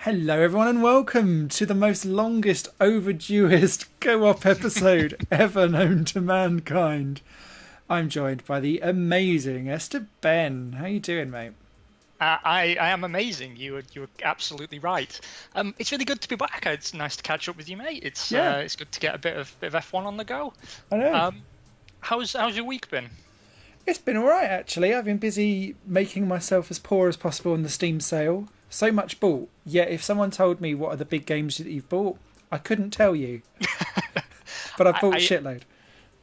Hello, everyone, and welcome to the most longest, overduest co-op episode ever known to mankind. I'm joined by the amazing Esther Ben. How you doing, mate? I am amazing. You were absolutely right. It's really good to be back. It's nice to catch up with you, mate. It's good to get a bit of F1 on the go. I know. How's your week been? It's been all right, actually. I've been busy making myself as poor as possible in the Steam sale. So much bought. Yet, if someone told me what are the big games that you've bought, I couldn't tell you. But I've bought a shitload.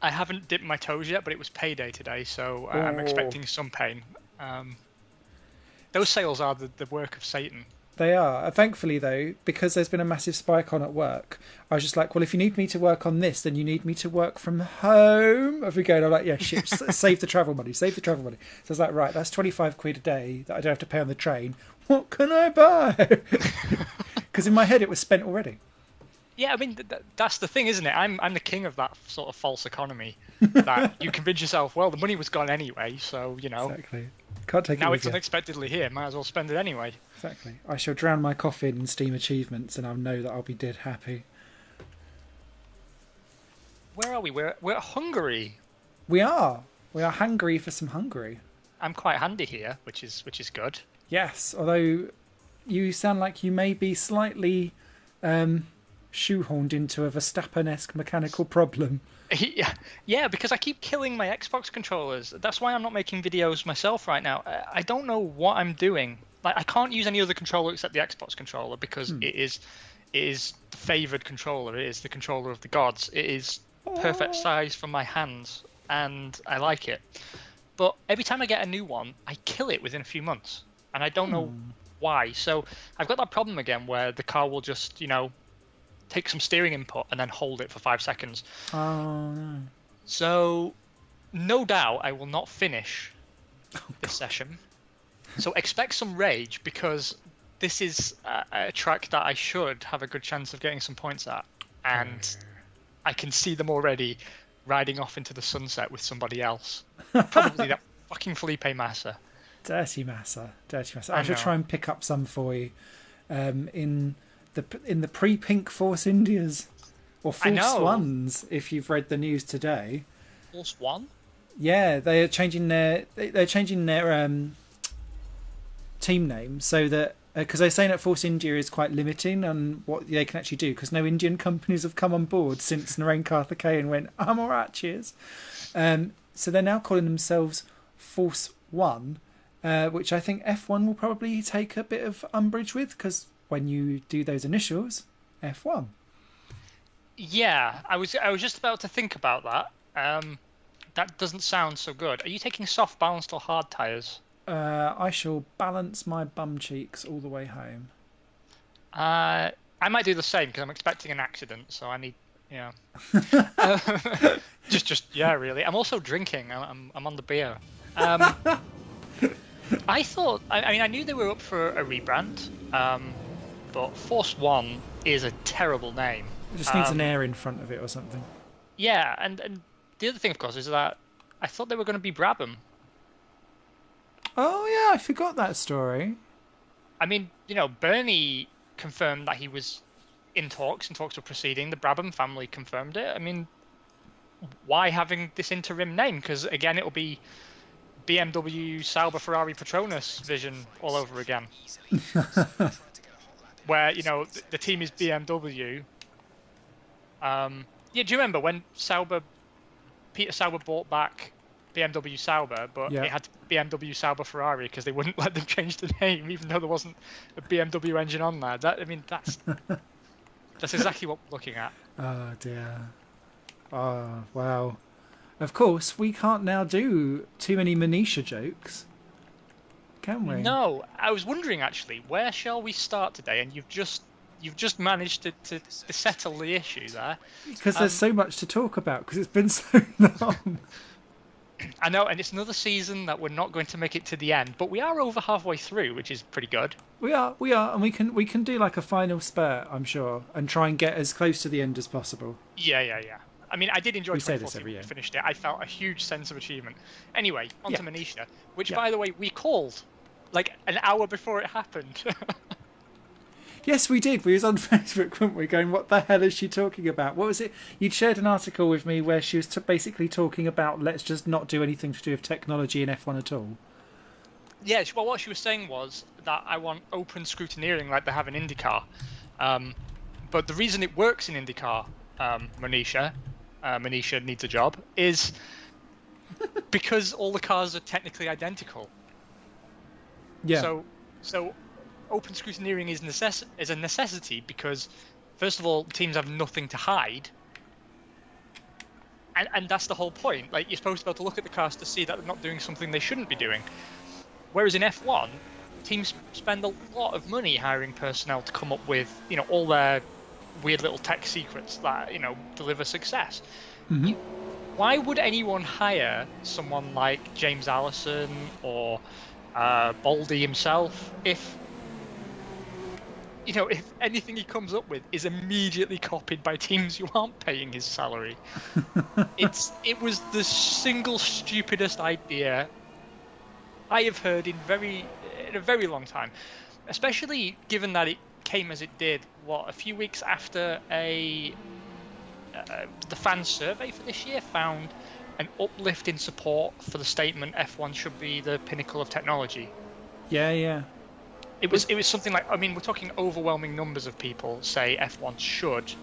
I haven't dipped my toes yet, but it was payday today, so I'm expecting some pain. Those sales are the work of Satan. They are. Thankfully, though, because there's been a massive spike on at work, I was just like, well, if you need me to work on this, then you need me to work from home. If we go, and I'm like, yeah, shit, save the travel money, save the travel money. So I was like, right, that's 25 quid a day that I don't have to pay on the train. What can I buy? Because in my head, it was spent already. Yeah, I mean, that's the thing, isn't it? I'm the king of that sort of false economy. That you convince yourself, well, the money was gone anyway, so, you know. Exactly. Can't take now it it's with you. Unexpectedly here, might as well spend it anyway. Exactly. I shall drown my coffin in Steam achievements and I'll know that I'll be dead happy. Where are we? We're at Hungary. We are. We are hungry for some Hungary. I'm quite handy here, which is good. Yes, although you sound like you may be slightly shoehorned into a Verstappen-esque mechanical problem. Yeah, because I keep killing my Xbox controllers. That's why I'm not making videos myself right now. I don't know what I'm doing. Like, I can't use any other controller except the Xbox controller because it is the favoured controller. It is the controller of the gods. It is perfect size for my hands, and I like it. But every time I get a new one, I kill it within a few months, and I don't know why. So I've got that problem again where the car will just, take some steering input and then hold it for 5 seconds. Oh, no. So, no doubt I will not finish this session. So expect some rage because this is a track that I should have a good chance of getting some points at. And I can see them already riding off into the sunset with somebody else. Probably that fucking Felipe Massa. Dirty Massa. I should try and pick up some for you in the pre-Pink Force Indias or Force Ones. If you've read the news today, Force One. Yeah, they're changing their team name so that because they're saying that Force India is quite limiting on what they can actually do because no Indian companies have come on board since Narain Karthikeyan went, I'm alright, cheers. So they're now calling themselves Force One, which I think F1 will probably take a bit of umbrage with because when you do those initials, F1. Yeah, I was just about to think about that. That doesn't sound so good. Are you taking soft, balanced, or hard tyres? I shall balance my bum cheeks all the way home. I might do the same because I'm expecting an accident, so I need, really. I'm also drinking. I'm on the beer. I thought, I knew they were up for a rebrand, but Force One is a terrible name. It just needs an air in front of it or something. Yeah, and the other thing, of course, is that I thought they were going to be Brabham. Oh, yeah, I forgot that story. I mean, Bernie confirmed that he was in talks, and talks were proceeding. The Brabham family confirmed it. I mean, why having this interim name? Because, again, it'll be BMW, Sauber, Ferrari, Petronas vision all over again. Where, the team is BMW. Do you remember when Peter Sauber bought back BMW Sauber, but it had to be BMW Sauber Ferrari because they wouldn't let them change the name, even though there wasn't a BMW engine on there. That's exactly what we're looking at. Oh dear. Oh wow. Of course, we can't now do too many Manisha jokes, can we? No, I was wondering actually, where shall we start today? And you've just managed to settle the issue there. Because there's so much to talk about because it's been so long. I know, and it's another season that we're not going to make it to the end, but we are over halfway through, which is pretty good. We are, and we can do like a final spurt, I'm sure, and try and get as close to the end as possible. Yeah. I mean, I did enjoy 2014 when we finished it. I felt a huge sense of achievement. Anyway, on to Manisha, which, by the way, we called like an hour before it happened. Yes, we did. We was on Facebook, weren't we? Going, what the hell is she talking about? What was it? You'd shared an article with me where she was basically talking about let's just not do anything to do with technology in F1 at all. Yeah, well, what she was saying was that I want open scrutineering like they have in IndyCar. But the reason it works in IndyCar, Manisha needs a job, is because all the cars are technically identical. Yeah. So open scrutineering is a necessity because, first of all, teams have nothing to hide. And that's the whole point. Like, you're supposed to be able to look at the cars to see that they're not doing something they shouldn't be doing. Whereas in F1, teams spend a lot of money hiring personnel to come up with, all their weird little tech secrets that, deliver success. Mm-hmm. Why would anyone hire someone like James Allison or Baldy himself if anything he comes up with is immediately copied by teams who aren't paying his salary? It was the single stupidest idea I have heard in a very long time, especially given that it came as it did, a few weeks after the fan survey for this year found an uplift in support for the statement F1 should be the pinnacle of technology. Yeah. It was something like, we're talking overwhelming numbers of people say F1 should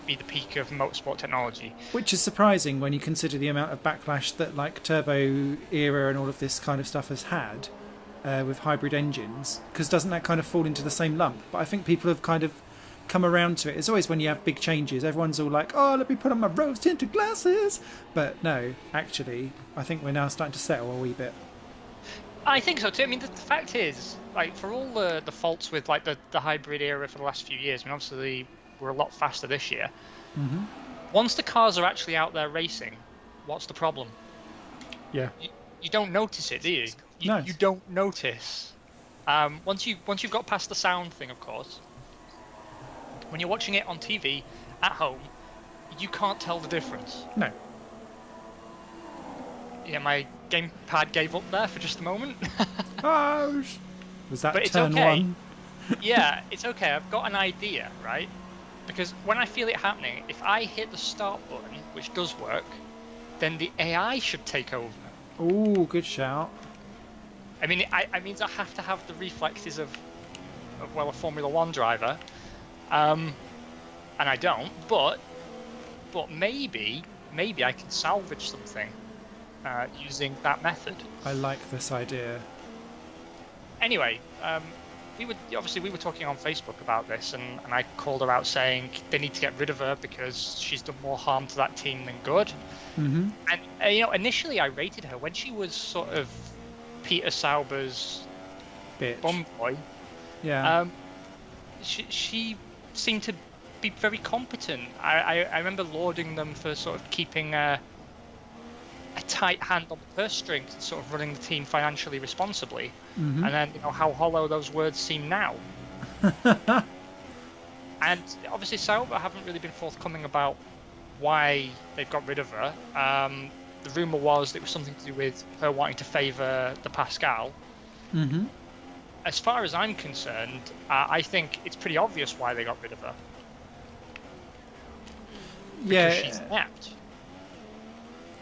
be the peak of motorsport technology. Which is surprising when you consider the amount of backlash that like turbo era and all of this kind of stuff has had with hybrid engines, because doesn't that kind of fall into the same lump? But I think people have kind of come around to it. It's always when you have big changes, everyone's all like, oh, let me put on my rose tinted glasses. But no, actually, I think we're now starting to settle a wee bit. I think so too. The fact is, like, for all the faults with like the hybrid era for the last few years, obviously we're a lot faster this year. Mm-hmm. Once the cars are actually out there racing, what's the problem? Yeah. You don't notice it, do you? No. You don't notice. Once you've got past the sound thing, of course. When you're watching it on TV at home, you can't tell the difference. No. Yeah, my gamepad gave up there for just a moment. Oh, was that but it's turn okay. one? Yeah, it's okay. I've got an idea, right? Because when I feel it happening, if I hit the start button, which does work, then the AI should take over. Ooh, good shout. It means I have to have the reflexes of a Formula One driver, and I don't. But maybe I can salvage something using that method. I like this idea. Anyway, we were talking on Facebook about this, and I called her out saying they need to get rid of her because she's done more harm to that team than good. Mm-hmm. And initially I rated her when she was sort of Peter Sauber's Bitch. bum boy. Yeah. She seemed to be very competent. I remember lauding them for sort of keeping a tight hand on the purse strings and sort of running the team financially responsibly. Mm-hmm. And then how hollow those words seem now. And obviously Sauber haven't really been forthcoming about why they've got rid of her. The rumour was that it was something to do with her wanting to favour the Pascal. Mm-hmm. As far as I'm concerned, I think it's pretty obvious why they got rid of her. Because she's inept.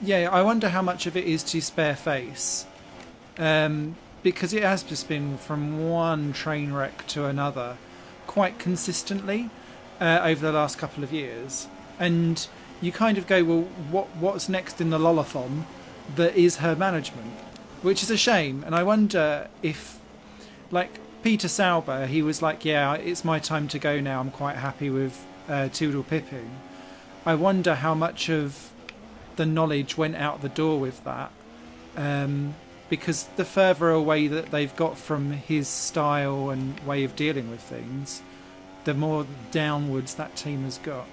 Yeah, I wonder how much of it is to spare face. Because it has just been from one train wreck to another quite consistently over the last couple of years. And you kind of go, well, what's next in the Lolathon that is her management? Which is a shame. And I wonder if, like Peter Sauber, he was like, yeah, it's my time to go now. I'm quite happy with Toodle Pipping. I wonder how much of the knowledge went out the door with that. Because the further away that they've got from his style and way of dealing with things, the more downwards that team has got.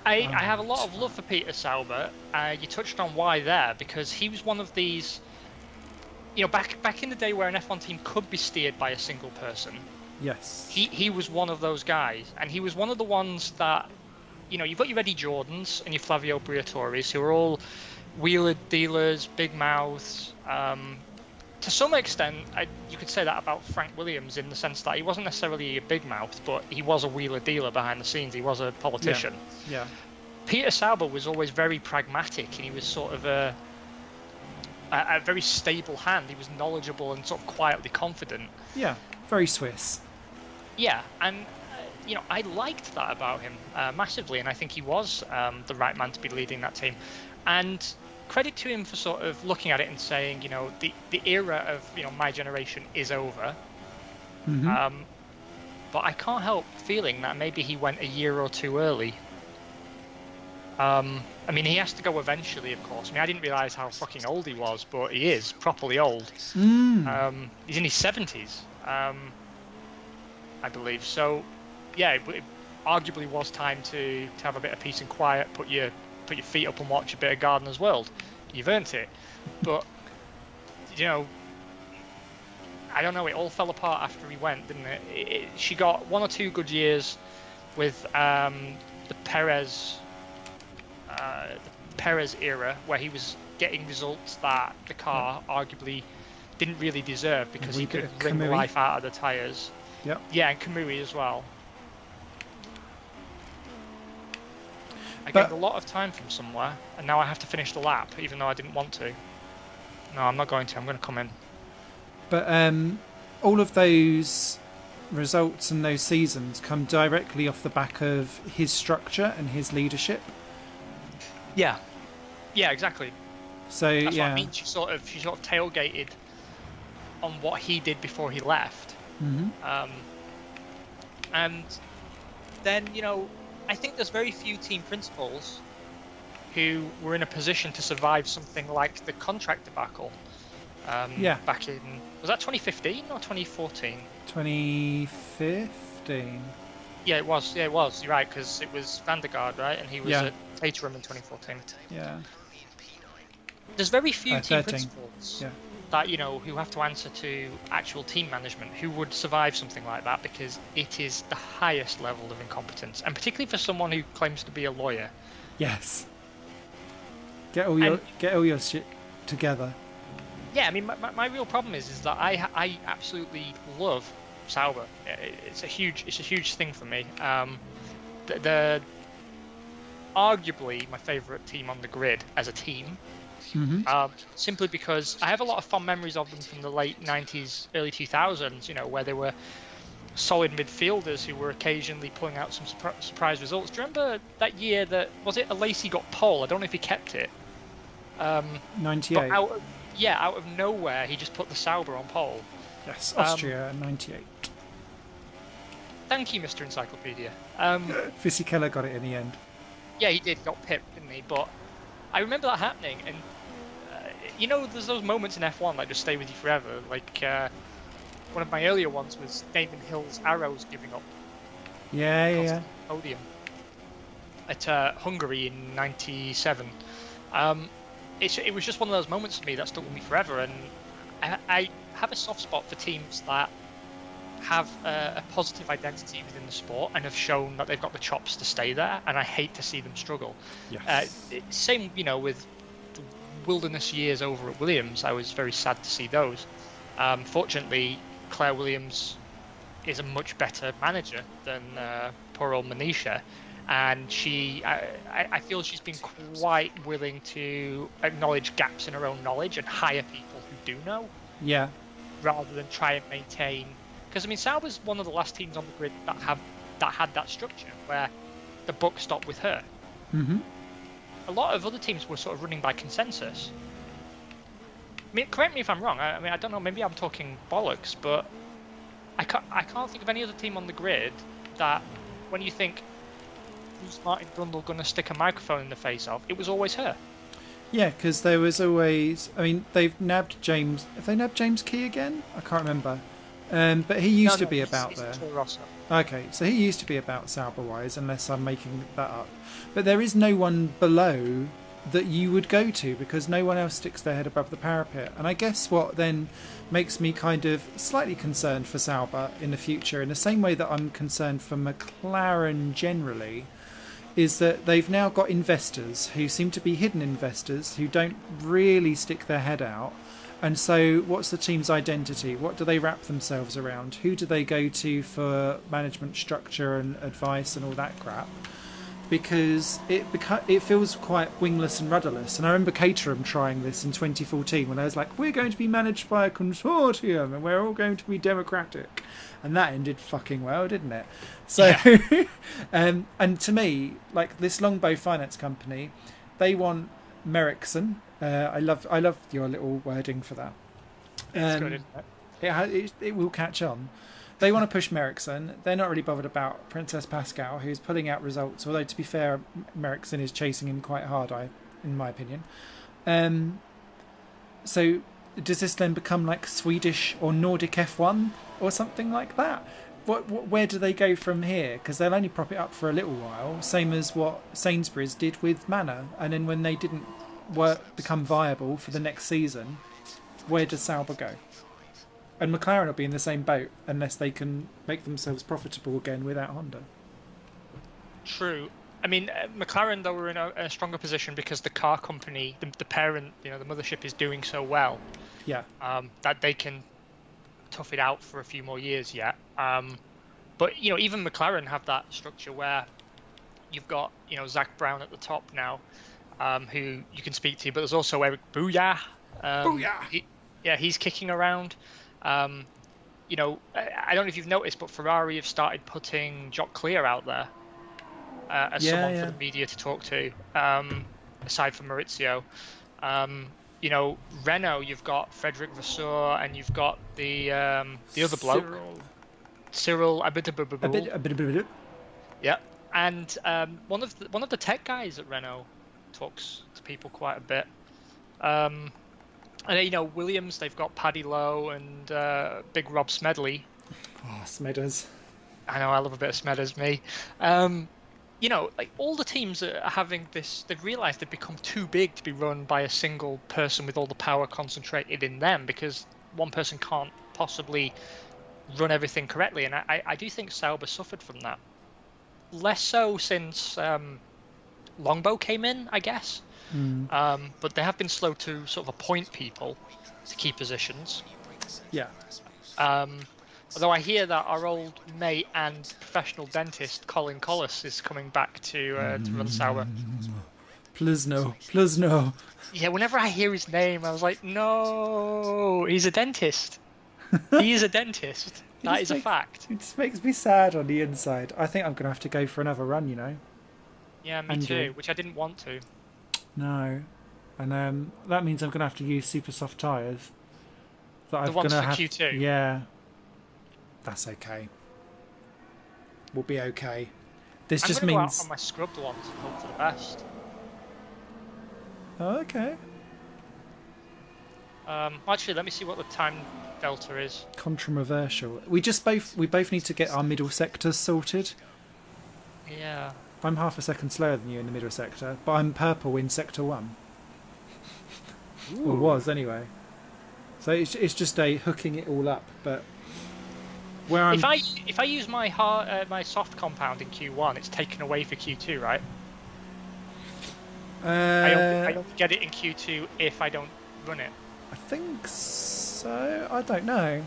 I have a lot of love for Peter Sauber. You touched on why there, because he was one of these, back in the day where an F1 team could be steered by a single person. Yes. He was one of those guys, and he was one of the ones that, you've got your Eddie Jordans and your Flavio Briatoris, who are all wheeler dealers, big mouths, To some extent, you could say that about Frank Williams in the sense that he wasn't necessarily a big mouth, but he was a wheeler dealer behind the scenes. He was a politician. Yeah. Peter Sauber was always very pragmatic, and he was sort of a very stable hand. He was knowledgeable and sort of quietly confident. Yeah, very Swiss. Yeah, and I liked that about him massively, and I think he was the right man to be leading that team. And credit to him for sort of looking at it and saying, the era of my generation is over. Mm-hmm. But I can't help feeling that maybe he went a year or two early. I mean, he has to go eventually, of course. I mean, I didn't realise how fucking old he was, but he is properly old. He's in his 70s, I believe. So, yeah, it arguably was time to have a bit of peace and quiet, put your feet up and watch a bit of Gardener's World. You've earned it. But, I don't know, it all fell apart after he went, didn't it? She got 1 or 2 good years with the Perez era, where he was getting results that the car arguably didn't really deserve because he could wring the life out of the tyres. Yep. Yeah, and Kamui as well. I gained a lot of time from somewhere, and now I have to finish the lap, even though I didn't want to. No, I'm not going to. I'm going to come in. But all of those results and those seasons come directly off the back of his structure and his leadership. Yeah, exactly. So that's what I mean. She sort of tailgated on what he did before he left. Mm-hmm. And then I think there's very few team principals who were in a position to survive something like the contract debacle. Back in, was that 2015 or 2014? 2015. Yeah, it was. You're right, because it was Vandergaard, right? And he was at Caterham in 2014. Yeah. There's very few team 13. principals that who have to answer to actual team management who would survive something like that, because it is the highest level of incompetence, and particularly for someone who claims to be a lawyer. Yes. Get all your shit together. Yeah, I mean, my real problem is that I absolutely love Sauber. It's a huge thing for me. The arguably my favourite team on the grid as a team. Mm-hmm. Simply because I have a lot of fond memories of them from the late 90s, early 2000s, where they were solid midfielders who were occasionally pulling out some surprise results. Do you remember that year that, was it Alesi got pole? I don't know if he kept it. 98. Out of nowhere, he just put the Sauber on pole. Yes, Austria, 98. Thank you, Mr. Encyclopedia. Fisichella got it in the end. Yeah, he did. Got pipped, didn't he? But I remember that happening, and there's those moments in F1 that just stay with you forever. Like one of my earlier ones was Damon Hill's arrows giving up. Yeah. Podium at Hungary in '97. It was just one of those moments for me that stuck with me forever, and I have a soft spot for teams that have a positive identity within the sport and have shown that they've got the chops to stay there, and I hate to see them struggle. Yes. Same, with the wilderness years over at Williams, I was very sad to see those. Fortunately, Claire Williams is a much better manager than poor old Manisha, and I feel she's been quite willing to acknowledge gaps in her own knowledge and hire people who do know. Yeah. Rather than try and maintain. Because, I mean, Sauber's one of the last teams on the grid that had that structure where the buck stopped with her. Mm-hmm. A lot of other teams were sort of running by consensus. I mean, correct me if I'm wrong. I mean, I don't know. Maybe I'm talking bollocks, but I can't think of any other team on the grid that, when you think, who's Martin Brundle going to stick a microphone in the face of, it was always her. Yeah, because there was always. I mean, they've nabbed James. Have they nabbed James Key again? I can't remember. But he used to be about there. Okay, so he used to be about Sauber-wise, unless I'm making that up. But there is no one below that you would go to, because no one else sticks their head above the parapet. And I guess what then makes me kind of slightly concerned for Sauber in the future, in the same way that I'm concerned for McLaren generally, is that they've now got investors who seem to be hidden investors who don't really stick their head out. And so what's the team's identity? What do they wrap themselves around? Who do they go to for management structure and advice and all that crap? Because it feels quite wingless and rudderless. And I remember Caterham trying this in 2014 when I was like, we're going to be managed by a consortium and we're all going to be democratic. And that ended fucking well, didn't it? So, yeah. And to me, like this Longbow Finance Company, they want Merrickson. I love your little wording for that. It's good, isn't it? It will catch on. They want to push Merrickson. They're not really bothered about Princess Pascal, who's pulling out results. Although, to be fair, Merrickson is chasing him quite hard, in my opinion. So, does this then become like Swedish or Nordic F1 or something like that? Where do they go from here? Because they'll only prop it up for a little while, same as what Sainsbury's did with Manor. And then when they didn't become viable for the next season, where does Sauber go? And McLaren will be in the same boat unless they can make themselves profitable again without Honda. True. I mean, McLaren, though, were in a stronger position because the car company, the parent, the mothership is doing so well. Yeah. That they can tough it out for a few more years yet. But, even McLaren have that structure where you've got, Zach Brown at the top now, who you can speak to, but there's also Eric Booyah. Booyah! He's kicking around. I don't know if you've noticed, but Ferrari have started putting Jock Clear out there as someone for the media to talk to, aside from Maurizio. Renault, you've got Frederic Vasseur, and you've got the other bloke, Cyril Abiteboul. Yeah, and one of the tech guys at Renault talks to people quite a bit. And Williams, they've got Paddy Lowe and Big Rob Smedley. Oh, Smedders. I know, I love a bit of Smedders, me. Like all the teams are having this, they've realised they've become too big to be run by a single person with all the power concentrated in them, because one person can't possibly run everything correctly. And I do think Sauber suffered from that. Less so since Longbow came in, I guess. But they have been slow to sort of appoint people to key positions. Yeah. Although I hear that our old mate and professional dentist Colin Collis is coming back to run Sauber. Please no. Yeah, whenever I hear his name, I was like, no, he's a dentist. He is a dentist. That is a fact. It just makes me sad on the inside. I think I'm going to have to go for another run, Yeah, me too, which I didn't want to. No. And that means I'm going to have to use super soft tyres. The ones for Q2? Yeah. That's okay. We'll be okay. This just means... I'm going to go out on my scrubbed ones and hope for the best. Oh, okay. Actually, let me see what the time delta is. Controversial. We both need to get our middle sectors sorted. Yeah. I'm half a second slower than you in the middle sector, but I'm purple in sector 1. Or was, anyway. So it's just a hooking it all up, but... where I'm... If I use my my soft compound in Q1, it's taken away for Q2, right? I only get it in Q2 if I don't run it. I think so. I don't know.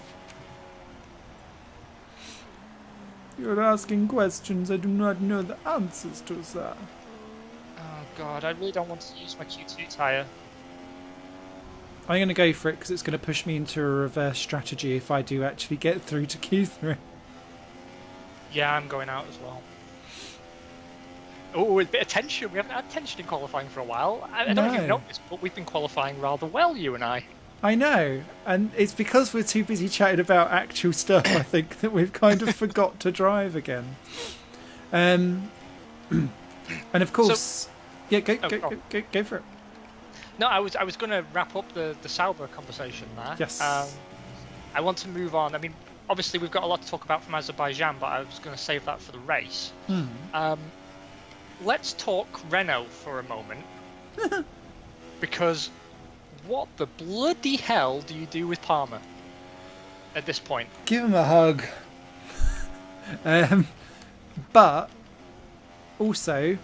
You're asking questions I do not know the answers to, sir. Oh god, I really don't want to use my Q2 tyre. I'm going to go for it because it's going to push me into a reverse strategy if I do actually get through to Q3. Yeah, I'm going out as well. Oh, a bit of tension. We haven't had tension in qualifying for a while. I don't know if you've noticed, but we've been qualifying rather well, you and I. I know, and it's because we're too busy chatting about actual stuff, I think, that we've kind of forgot to drive again. And of course... go for it. No, I was going to wrap up the Sauber conversation there. Yes. I want to move on. I mean, obviously we've got a lot to talk about from Azerbaijan, but I was going to save that for the race. Let's talk Renault for a moment. Because what the bloody hell do you do with Palmer at this point? Give him a hug. But also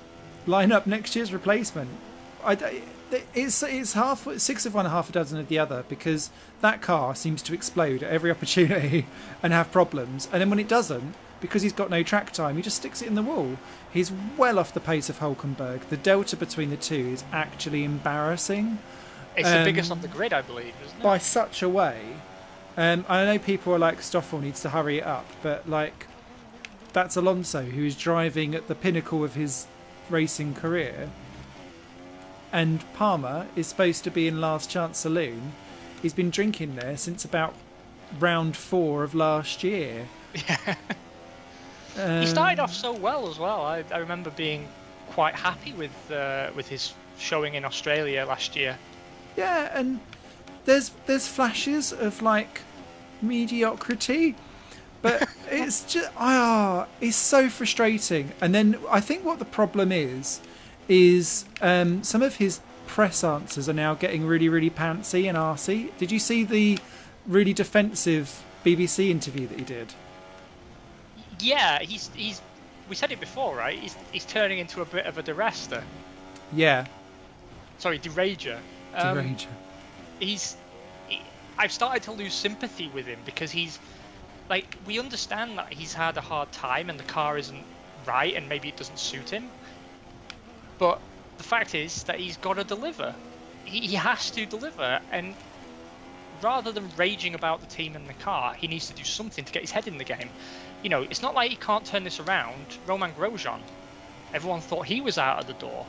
line up next year's replacement. it's half 6 of one, half a dozen of the other, because that car seems to explode at every opportunity and have problems, and then when it doesn't, because he's got no track time, he just sticks it in the wall. He's well off the pace of Hülkenberg. The delta between the two is actually embarrassing. It's the biggest on the grid, I believe, isn't it? By such a way. I know people are like, Stoffel needs to hurry it up, but like, that's Alonso, who is driving at the pinnacle of his racing career, and Palmer is supposed to be in Last Chance Saloon. He's been drinking there since about round 4 of last year. Yeah. He started off so well as well. I remember being quite happy with his showing in Australia last year. Yeah, and there's flashes of like mediocrity, but it's just it's so frustrating. And then I think what the problem is some of his press answers are now getting really, really pantsy and arsey. Did you see the really defensive BBC interview that he did? Yeah, he's we said it before, right? He's turning into a bit of a deraster. Yeah. Sorry, derager. Derager. I've started to lose sympathy with him, because he's like, we understand that he's had a hard time and the car isn't right and maybe it doesn't suit him. But the fact is that he's got to deliver. He has to deliver, and rather than raging about the team and the car, he needs to do something to get his head in the game. You know, it's not like he can't turn this around. Romain Grosjean, everyone thought he was out of the door,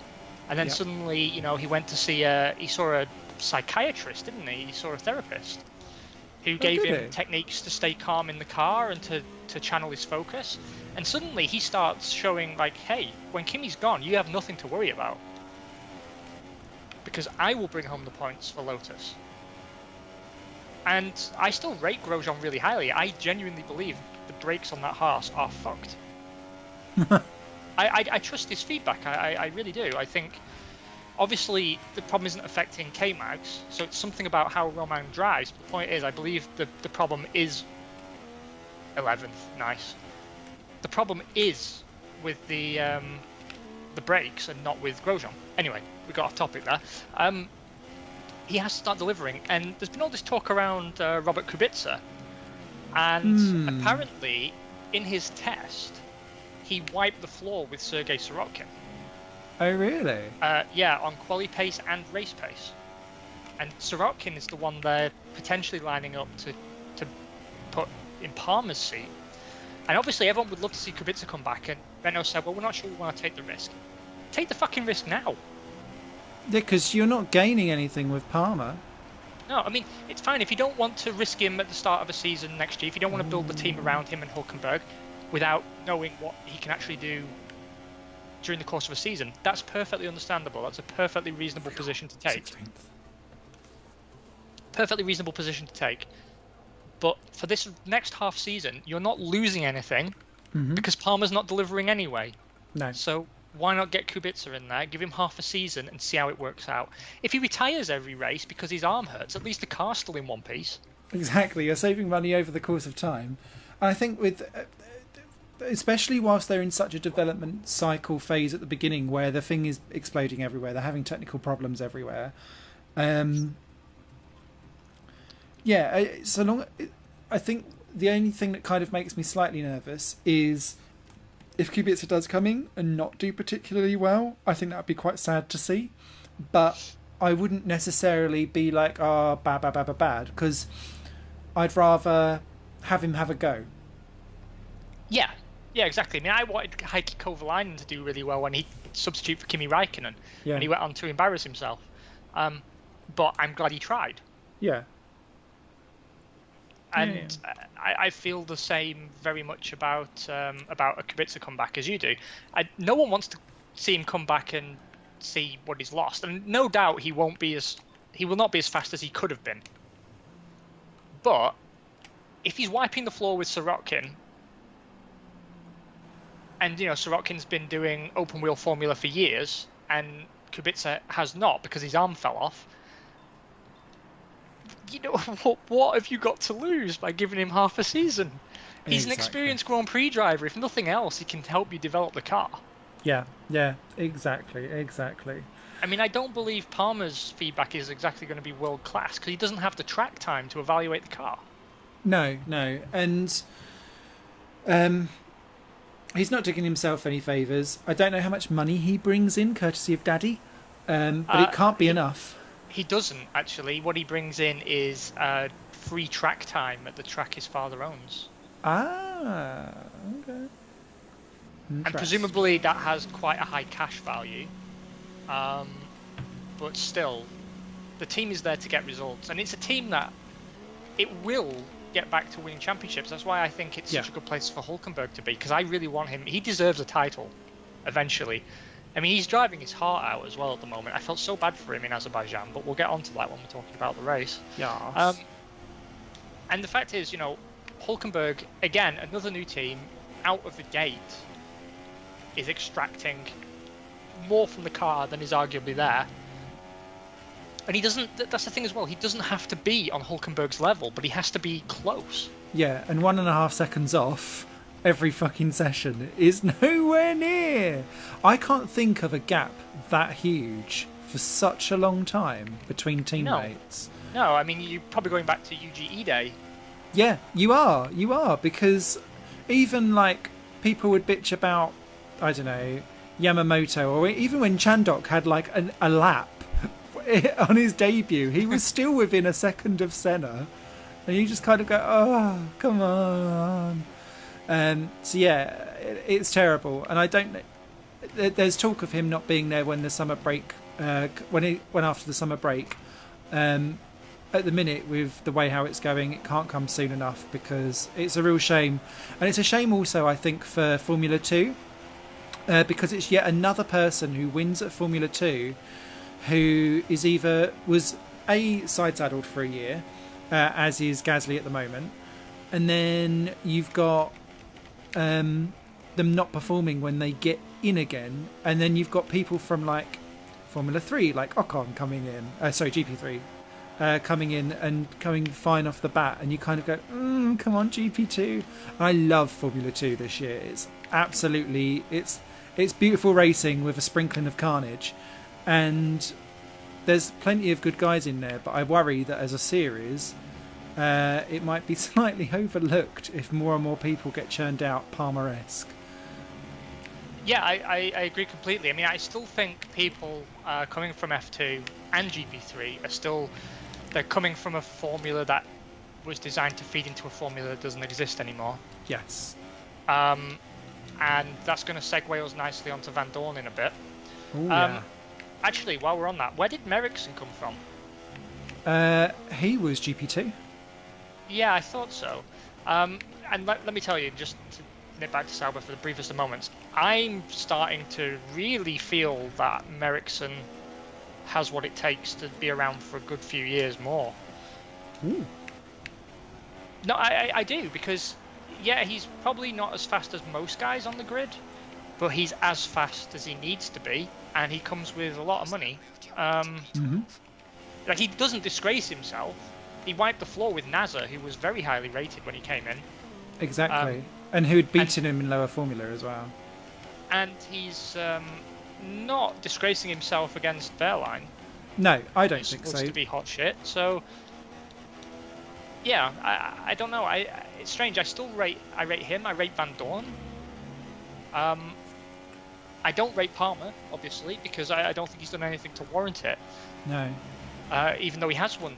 and then suddenly, you know, he went to see he saw a psychiatrist, didn't he? He saw a therapist who gave him techniques to stay calm in the car and to channel his focus. And suddenly he starts showing like, hey, when Kimi's gone, you have nothing to worry about, because I will bring home the points for Lotus. And I still rate Grosjean really highly. I genuinely believe the brakes on that Haas are fucked. I trust his feedback. I really do. I think, obviously, the problem isn't affecting K-Mags, so it's something about how Romain drives. But the point is, I believe the problem is 11th. Nice. The problem is with the brakes and not with Grosjean. Anyway, we got off topic there. He has to start delivering, and there's been all this talk around Robert Kubica, and apparently in his test he wiped the floor with Sergei Sorokin. Oh really? Yeah, on quali pace and race pace, and Sorokin is the one they're potentially lining up to put in Palmer's seat. And obviously everyone would love to see Kubica come back, and Renault said, well, we're not sure we want to take the risk. Take the fucking risk now. Yeah, because you're not gaining anything with Palmer. No, I mean, it's fine if you don't want to risk him at the start of a season next year, if you don't want to build the team around him and Hülkenberg without knowing what he can actually do during the course of a season. That's perfectly understandable. That's a perfectly reasonable position to take. 16th. Perfectly reasonable position to take. But for this next half season, you're not losing anything because Palmer's not delivering anyway. No. So why not get Kubica in there, give him half a season and see how it works out? If he retires every race because his arm hurts, at least the car's still in one piece. Exactly. You're saving money over the course of time. And I think with... especially whilst they're in such a development cycle phase at the beginning where the thing is exploding everywhere, they're having technical problems everywhere. So long. I think the only thing that kind of makes me slightly nervous is if Kubica does come in and not do particularly well. I think that would be quite sad to see, but I wouldn't necessarily be like, bad, because I'd rather have him have a go. Yeah, exactly. I mean, I wanted Heikki Kovalainen to do really well when he substituted for Kimi Räikkönen, and he went on to embarrass himself. But I'm glad he tried. Yeah. And I feel the same very much about a Kubica comeback as you do. No one wants to see him come back and see what he's lost, and no doubt he will not be as fast as he could have been. But if he's wiping the floor with Sorokin, and Sorokin's been doing open wheel formula for years, and Kubica has not because his arm fell off. What have you got to lose by giving him half a season? He's an experienced Grand Prix driver. If nothing else, he can help you develop the car. Yeah, exactly. I mean, I don't believe Palmer's feedback is exactly going to be world class because he doesn't have the track time to evaluate the car. No, and he's not doing himself any favours. I don't know how much money he brings in, courtesy of Daddy, but it can't be enough. He doesn't, actually. What he brings in is free track time at the track his father owns. Ah, okay. And presumably that has quite a high cash value. But still, the team is there to get results. And it's a team that it will get back to winning championships. That's why I think it's such a good place for Hülkenberg to be, because I really want him. He deserves a title eventually. I mean, he's driving his heart out as well at the moment. I felt so bad for him in Azerbaijan, but we'll get onto that when we're talking about the race. Yeah. And the fact is, Hülkenberg, again, another new team, out of the gate, is extracting more from the car than is arguably there. And he doesn't, that's the thing as well, he doesn't have to be on Hülkenberg's level, but he has to be close. Yeah, and 1.5 seconds off every fucking session is nowhere near. I can't think of a gap that huge for such a long time between teammates. No, I mean, you're probably going back to UGE day. Yeah, you are, because even like people would bitch about, I don't know, Yamamoto, or even when Chandok had like a lap on his debut, he was still within a second of Senna, and you just kind of go, oh, come on. So yeah, it's terrible, and I don't. There's talk of him not being there when the summer break, when after the summer break. At the minute, with the way how it's going, it can't come soon enough because it's a real shame, and it's a shame also, I think, for Formula 2, because it's yet another person who wins at Formula 2 who is was side saddled for a year, as is Gasly at the moment, and then you've got them not performing when they get in again, and then you've got people from like Formula 3 like Ocon coming in, GP3 coming in and coming fine off the bat, and you kind of go, come on, GP2. I love Formula 2 this year. It's absolutely, it's beautiful racing with a sprinkling of carnage, and there's plenty of good guys in there, but I worry that as a series it might be slightly overlooked if more and more people get churned out Palmer-esque. Yeah, I agree completely. I mean, I still think people coming from F2 and GP3 are still, they're coming from a formula that was designed to feed into a formula that doesn't exist anymore. Yes. And that's going to segue us nicely onto Van Dorn in a bit. Ooh, yeah. Actually, while we're on that, where did Merrickson come from? He was GP2. Yeah, I thought so. And let me tell you, just to nip back to Sauber for the briefest of moments, I'm starting to really feel that Merrickson has what it takes to be around for a good few years more. Ooh. No, I do, because, yeah, he's probably not as fast as most guys on the grid, but he's as fast as he needs to be, and he comes with a lot of money. Like, he doesn't disgrace himself. He wiped the floor with Nasser, who was very highly rated when he came in. Exactly. And who had beaten him in lower formula as well. And he's not disgracing himself against Wehrlein. No, I don't think so. He's supposed to be hot shit. So, yeah, I don't know. It's strange. I rate him. I rate Van Dorn. I don't rate Palmer, obviously, because I don't think he's done anything to warrant it. No. Even though he has won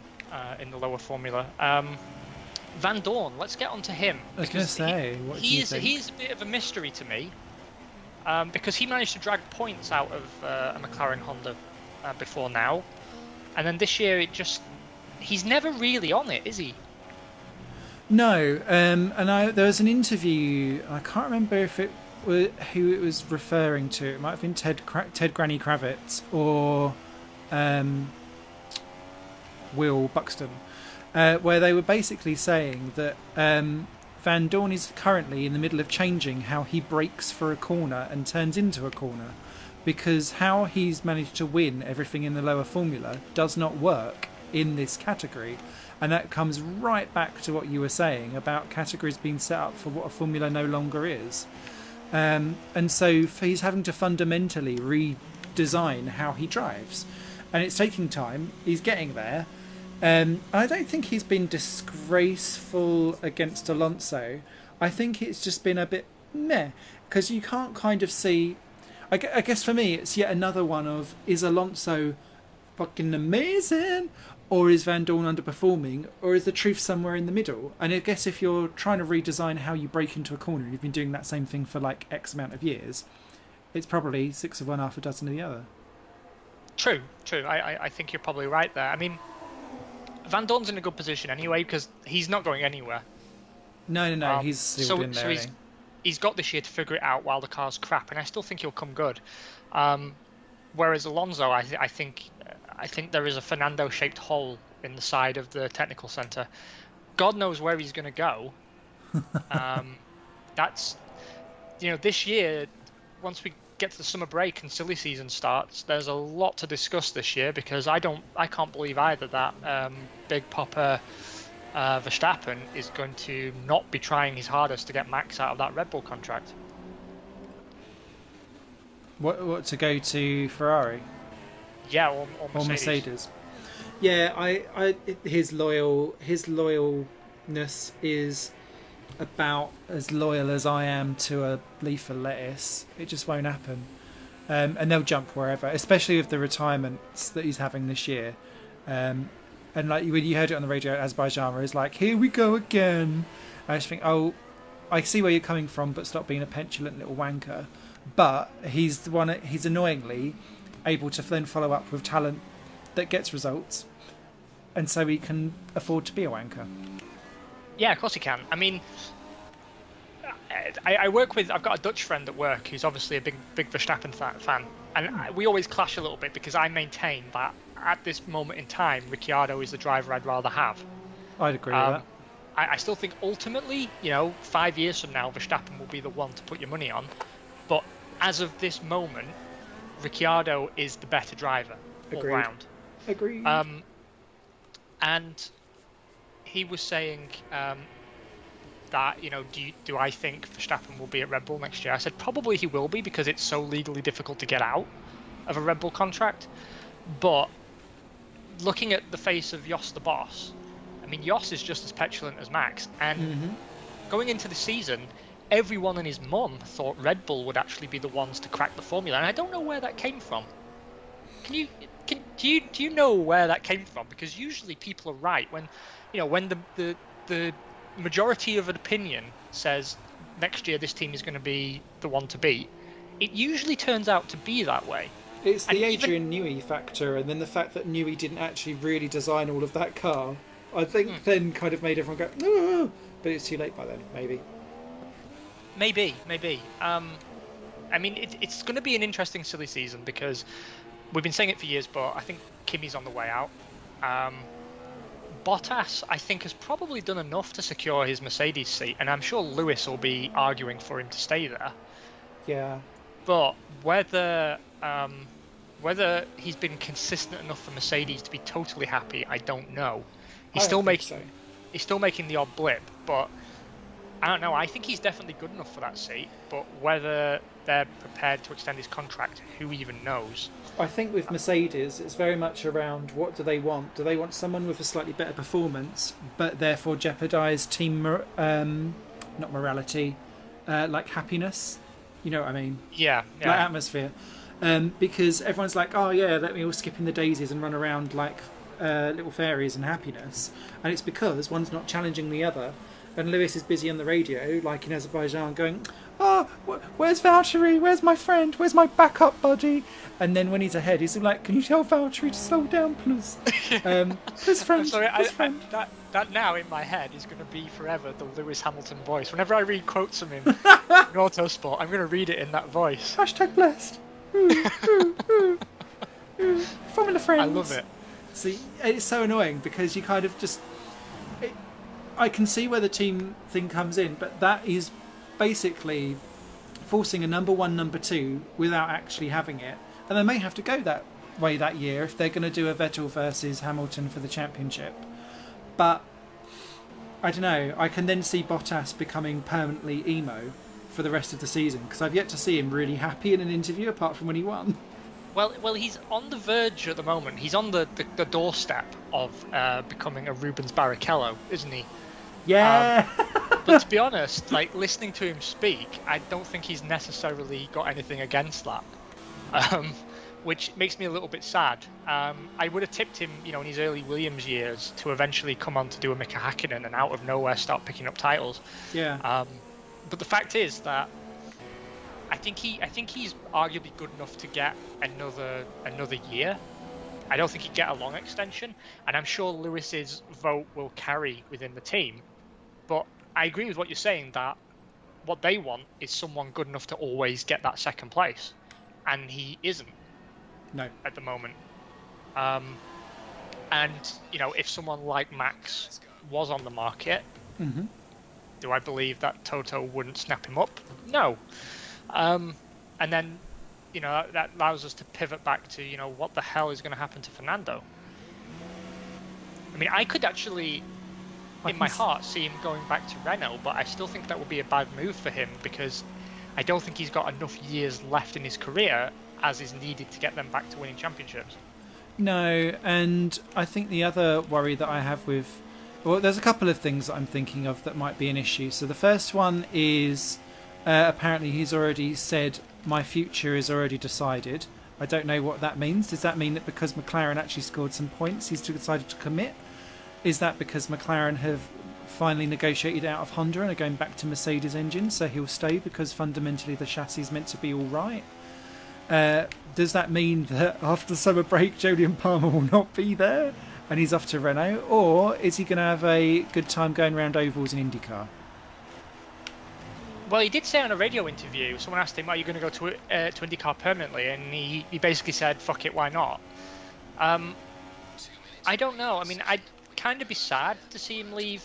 in the lower formula. Van Dorn, let's get on to him. I was going to say, what do you think? He's a bit of a mystery to me, because he managed to drag points out of a McLaren Honda before now, and then this year he's never really on it, is he? No, and there was an interview, I can't remember if it was who it was referring to. It might have been Ted Granny Kravitz or Will Buxton, where they were basically saying that Van Dorn is currently in the middle of changing how he brakes for a corner and turns into a corner, because how he's managed to win everything in the lower formula does not work in this category. And that comes right back to what you were saying about categories being set up for what a formula no longer is. And so he's having to fundamentally redesign how he drives, and it's taking time. He's getting there. I don't think he's been disgraceful against Alonso. I think it's just been a bit meh, because you can't kind of see. I guess for me, it's yet another one of, is Alonso fucking amazing, or is Van Dorn underperforming, or is the truth somewhere in the middle? And I guess if you're trying to redesign how you break into a corner, and you've been doing that same thing for like X amount of years, it's probably 6 of one, half a dozen of the other. True. I think you're probably right there. I mean, Van Dorn's in a good position anyway, because he's not going anywhere. No. He's sealed in there. He's got this year to figure it out while the car's crap, and I still think he'll come good. Whereas Alonso, I think there is a Fernando-shaped hole in the side of the technical centre. God knows where he's going to go. That's, this year, once we get to the summer break and silly season starts, there's a lot to discuss this year, because I can't believe either that Big Popper Verstappen is going to not be trying his hardest to get Max out of that Red Bull contract. What to go to Ferrari? Yeah, or Mercedes. Yeah, I his loyalness is about as loyal as I am to a leaf of lettuce. It just won't happen. And they'll jump wherever, especially with the retirements that he's having this year. And like when you heard it on the radio at Azerbaijan, where it's like, here we go again. I just think, oh, I see where you're coming from, but stop being a petulant little wanker. But he's annoyingly able to then follow up with talent that gets results, and so he can afford to be a wanker. Yeah, of course he can. I mean, I've got a Dutch friend at work who's obviously a big Verstappen fan, and we always clash a little bit, because I maintain that at this moment in time, Ricciardo is the driver I'd rather have. I'd agree with that. I still think ultimately, 5 years from now, Verstappen will be the one to put your money on. But as of this moment, Ricciardo is the better driver all round. Agreed. And he was saying that, do I think Verstappen will be at Red Bull next year? I said probably he will be, because it's so legally difficult to get out of a Red Bull contract. But looking at the face of Jos the boss, I mean, Jos is just as petulant as Max. And going into the season, everyone and his mum thought Red Bull would actually be the ones to crack the formula, and I don't know where that came from. Do you know where that came from? Because usually people are right when the majority of an opinion says next year this team is going to be the one to beat. It usually turns out to be that way. It's the Adrian Newey factor, and then the fact that Newey didn't actually really design all of that car, I think then kind of made everyone go, no, but it's too late by then, maybe. Maybe. I mean, it's going to be an interesting silly season, because we've been saying it for years, but I think Kimi's on the way out. Bottas, I think, has probably done enough to secure his Mercedes seat, and I'm sure Lewis will be arguing for him to stay there. Yeah. But whether he's been consistent enough for Mercedes to be totally happy, I don't know. He's still making the odd blip, but I don't know. I think he's definitely good enough for that seat, but whether they're prepared to extend his contract, who even knows? I think with Mercedes, it's very much around what do they want? Do they want someone with a slightly better performance, but therefore jeopardise team, not morality, like happiness? You know what I mean? Yeah. Like atmosphere. Because everyone's like, oh yeah, let me all skip in the daisies and run around like little fairies and happiness. And it's because one's not challenging the other. And Lewis is busy on the radio, like in Azerbaijan, going, oh, where's Valtteri? Where's my friend? Where's my backup buddy? And then when he's ahead, he's like, can you tell Valtteri to slow down, please? Please, friend. I'm sorry, friend. that now in my head is going to be forever the Lewis Hamilton voice. Whenever I read quotes from him in Autosport, I'm going to read it in that voice. # blessed. Formula friends. I love it. See, it's so annoying because you kind of just... I can see where the team thing comes in, but that is basically forcing a number one, number two without actually having it. And they may have to go that way that year if they're going to do a Vettel versus Hamilton for the championship. But I don't know. I can then see Bottas becoming permanently emo for the rest of the season because I've yet to see him really happy in an interview apart from when he won. Well, he's on the verge at the moment. He's on the doorstep of becoming a Rubens Barrichello, isn't he? Yeah. But to be honest, like listening to him speak, I don't think he's necessarily got anything against that, um, which makes me a little bit sad. I would have tipped him, in his early Williams years to eventually come on to do a Mika Hakkinen and out of nowhere start picking up titles. Yeah. But the fact is that I think he's arguably good enough to get another year. I don't think he'd get a long extension, and I'm sure Lewis's vote will carry within the team. But I agree with what you're saying, that what they want is someone good enough to always get that second place, and he isn't. No. At the moment. And if someone like Max was on the market, do I believe that Toto wouldn't snap him up? No. And then, that allows us to pivot back to, what the hell is going to happen to Fernando? I mean, I could actually, in my heart, see him going back to Renault, but I still think that would be a bad move for him because I don't think he's got enough years left in his career as is needed to get them back to winning championships. No, and I think the other worry that I have with... Well, there's a couple of things that I'm thinking of that might be an issue. So the first one is apparently he's already said, my future is already decided. I don't know what that means. Does that mean that because McLaren actually scored some points, he's decided to commit? Is that because McLaren have finally negotiated out of Honda and are going back to Mercedes engines, so he'll stay because fundamentally the chassis is meant to be all right? Does that mean that after the summer break Jolyon Palmer will not be there and he's off to Renault, or is he going to have a good time going around ovals in IndyCar? Well, he did say on a radio interview, someone asked him, are you going to go to IndyCar permanently? And he basically said, fuck it, why not? I don't know. I mean, I'd kind of be sad to see him leave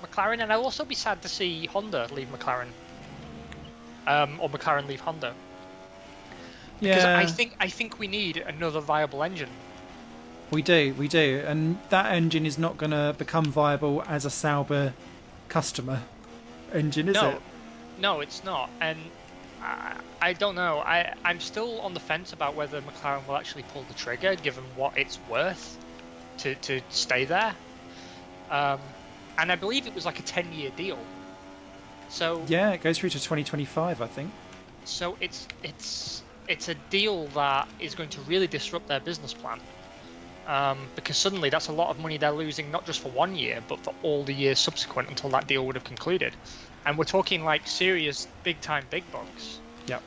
McLaren, and I'll also be sad to see Honda leave McLaren. Or McLaren leave Honda. Because I think we need another viable engine. We do, and that engine is not going to become viable as a Sauber customer engine, is it? No, it's not, and I don't know. I'm still on the fence about whether McLaren will actually pull the trigger, given what it's worth to stay there. And I believe it was like a 10-year deal. So yeah, it goes through to 2025, I think. So it's a deal that is going to really disrupt their business plan. Because suddenly that's a lot of money they're losing, not just for 1 year, but for all the years subsequent until that deal would have concluded. And we're talking like serious big-time big bucks. Yep.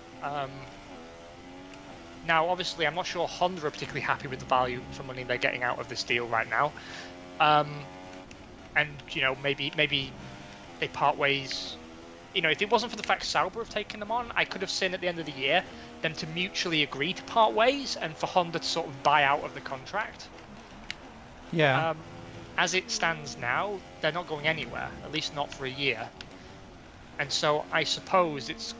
Now, obviously, I'm not sure Honda are particularly happy with the value for money they're getting out of this deal right now. And, maybe they part ways. If it wasn't for the fact Sauber have taken them on, I could have seen at the end of the year them to mutually agree to part ways and for Honda to sort of buy out of the contract. Yeah. As it stands now, they're not going anywhere, at least not for a year. And so I suppose it's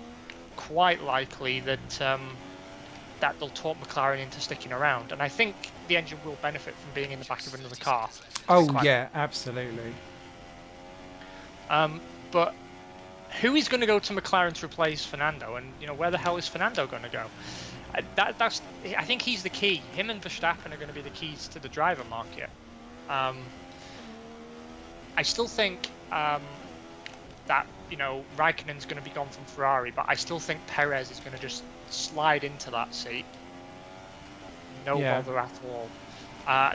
quite likely that that they'll talk McLaren into sticking around. And I think the engine will benefit from being in the back of another car. Oh, yeah, absolutely. But who is going to go to McLaren to replace Fernando, and where the hell is Fernando going to go? I think he's the key. Him and Verstappen are going to be the keys to the driver market. I still think that Raikkonen's going to be gone from Ferrari, but I still think Perez is going to just slide into that seat. No bother at all.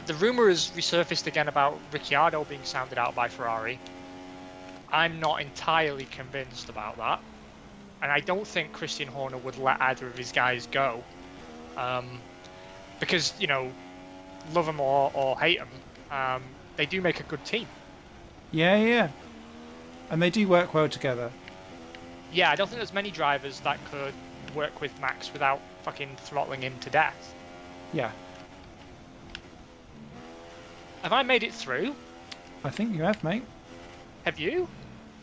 The rumor has resurfaced again about Ricciardo being sounded out by Ferrari. I'm not entirely convinced about that, and I don't think Christian Horner would let either of his guys go, because love them or hate them, they do make a good team. Yeah, and they do work well together. Yeah, I don't think there's many drivers that could work with Max without fucking throttling him to death. Yeah. Have I made it through? I think you have, mate. Have you?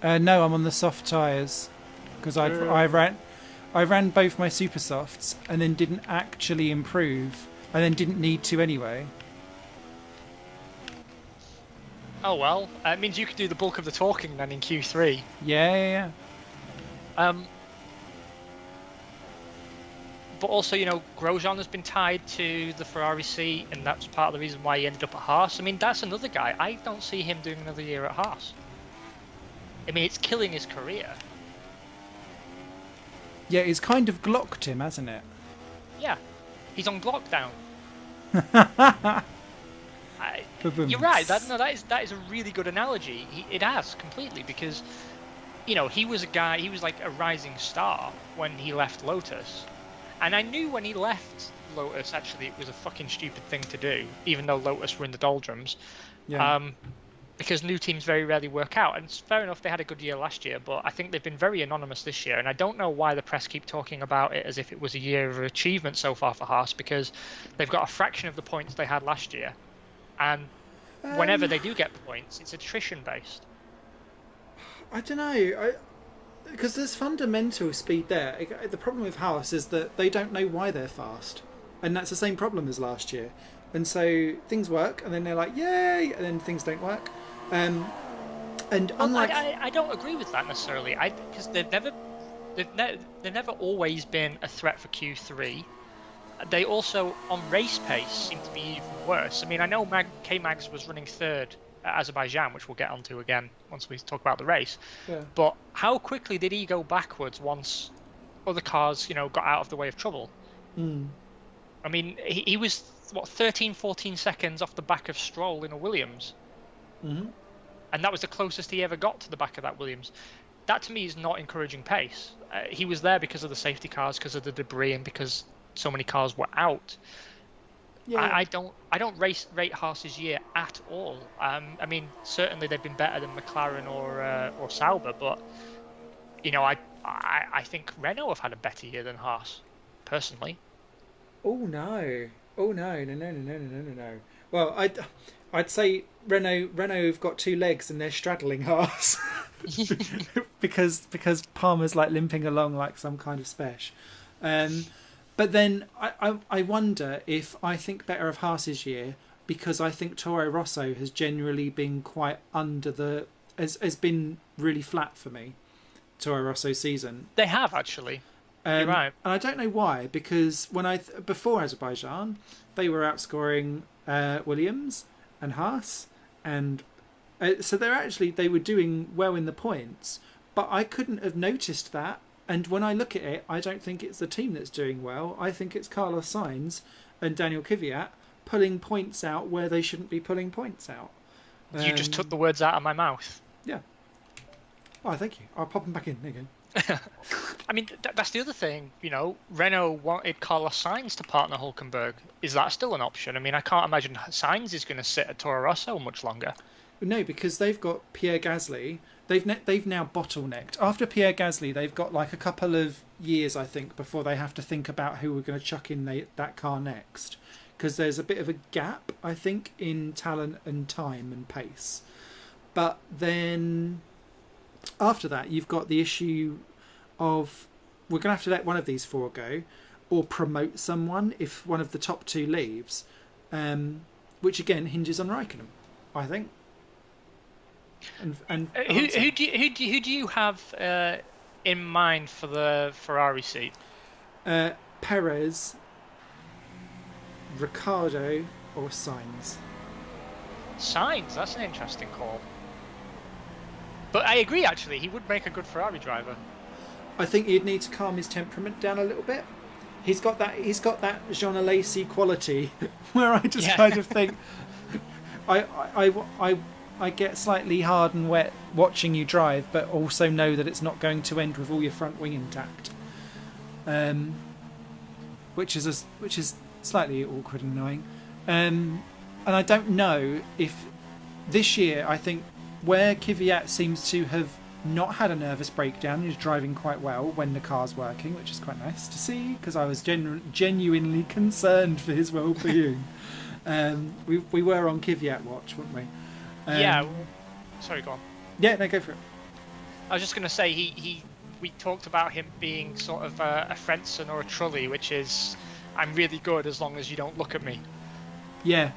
No, I'm on the soft tyres because I ran both my super softs and then didn't actually improve, and then didn't need to anyway. Oh well, it means you could do the bulk of the talking then in Q3. But also, Grosjean has been tied to the Ferrari seat, and that's part of the reason why he ended up at Haas. I mean, that's another guy. I don't see him doing another year at Haas. I mean, it's killing his career. Yeah, it's kind of glocked him, hasn't it? Yeah, he's on lockdown. You're right. That is a really good analogy. It has completely, because he was a guy. He was like a rising star when he left Lotus, and I knew when he left Lotus, actually, it was a fucking stupid thing to do, even though Lotus were in the doldrums. Yeah. Because new teams very rarely work out, and it's fair enough they had a good year last year, but I think they've been very anonymous this year, and I don't know why the press keep talking about it as if it was a year of achievement so far for Haas, because they've got a fraction of the points they had last year, and whenever they do get points, it's attrition based. I don't know, because there's fundamental speed there. The problem with Haas is that they don't know why they're fast, and that's the same problem as last year. And so things work, and then they're like, yay, and then things don't work. And unlike, I don't agree with that necessarily. Because they've never always been a threat for Q3. They also, on race pace, seem to be even worse. I mean, I know K-Mags was running third at Azerbaijan, which we'll get onto again once we talk about the race. Yeah. But how quickly did he go backwards once other cars, got out of the way of trouble? Mm. I mean, he was 13, 14 seconds off the back of Stroll in a Williams. Mm-hmm. And that was the closest he ever got to the back of that Williams. That, to me, is not encouraging pace. He was there because of the safety cars, because of the debris, and because so many cars were out. Yeah. I don't rate Haas's year at all. I mean, certainly they've been better than McLaren or Sauber, but I think Renault have had a better year than Haas, personally. Oh no! Well, I'd say Renault have got two legs and they're straddling Haas because Palmer's like limping along like some kind of special. But then I wonder if I think better of Haas's year because I think Toro Rosso has generally been quite has been really flat for me. Toro Rosso season. They have actually. You're right. And I don't know why, because before Azerbaijan, they were outscoring Williams and Haas, and so they were doing well in the points, but I couldn't have noticed that. And when I look at it, I don't think it's the team that's doing well. I think it's Carlos Sainz and Daniel Kvyat pulling points out where they shouldn't be pulling points out. You just took the words out of my mouth. Yeah. Oh, thank you. I'll pop them back in. There you go. I mean, that's the other thing, Renault wanted Carlos Sainz to partner Hülkenberg. Is that still an option? I mean, I can't imagine Sainz is going to sit at Toro Rosso much longer. No, because they've got Pierre Gasly. They've now bottlenecked. After Pierre Gasly, they've got like a couple of years, I think, before they have to think about who we're going to chuck in that car next. Because there's a bit of a gap, I think, in talent and time and pace. But then after that, you've got the issue of we're going to have to let one of these four go or promote someone if one of the top two leaves, which again hinges on Raikkonen, I think. And who do you have in mind for the Ferrari seat? Perez, Ricciardo, or Sainz? Sainz, that's an interesting call. But I agree, actually, he would make a good Ferrari driver. I think he'd need to calm his temperament down a little bit. He's got that Jean Alesi quality where I just kind of think I get slightly hard and wet watching you drive, but also know that it's not going to end with all your front wing intact. Which is slightly awkward and annoying. And I don't know if this year, I think where Kvyat seems to have not had a nervous breakdown, he's driving quite well when the car's working, which is quite nice to see because I was genuinely concerned for his well-being. We were on Kvyat watch, weren't we? Sorry, go on. Yeah, no, go for it. I was just going to say we talked about him being sort of a Frentzen or a Trulli, which is I'm really good as long as you don't look at me. Yeah,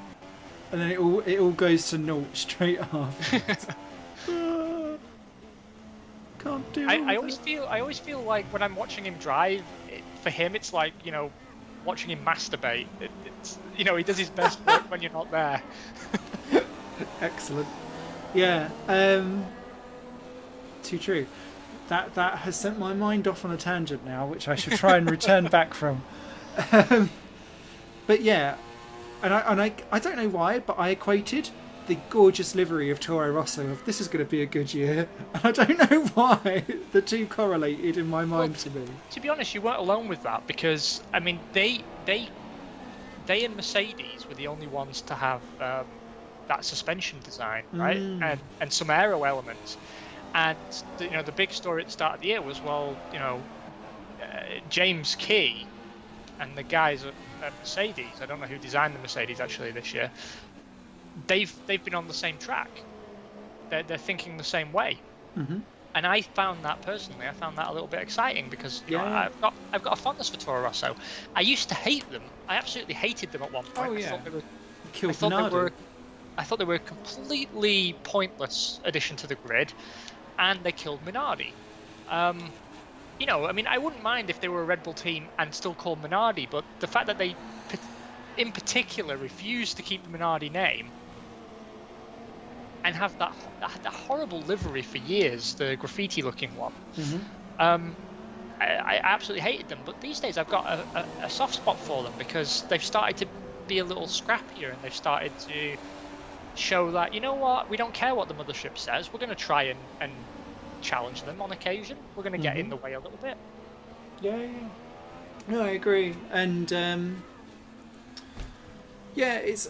and then it all goes to naught straight after. Can't do. I always feel like when I'm watching him drive, for him, it's like, watching him masturbate. It's he does his best work when you're not there. Excellent. Yeah. Too true. That has sent my mind off on a tangent now, which I should try and return back from. But yeah, and I don't know why, but I equated the gorgeous livery of Toro Rosso of this is going to be a good year, and I don't know why the two correlated in my mind to me. To be honest, you weren't alone with that, because I mean they and Mercedes were the only ones to have that suspension design, right? And some aero elements. And the big story at the start of the year was, James Key and the guys at Mercedes. I don't know who designed the Mercedes actually this year. They've been on the same track. They're thinking the same way. Mm-hmm. And I found that personally, a little bit exciting, because I've got a fondness for Toro Rosso. I used to hate them. I absolutely hated them at one point. Oh yeah. I thought they were a completely pointless addition to the grid, and they killed Minardi. I mean, I wouldn't mind if they were a Red Bull team and still called Minardi, but the fact that they, in particular, refused to keep the Minardi name and have that horrible livery for years, the graffiti-looking one. Mm-hmm. I absolutely hated them, but these days I've got a soft spot for them, because they've started to be a little scrappier, and they've started to show that, we don't care what the mothership says, we're going to try and challenge them on occasion. We're going to get in the way a little bit. Yeah. No, I agree. And it's.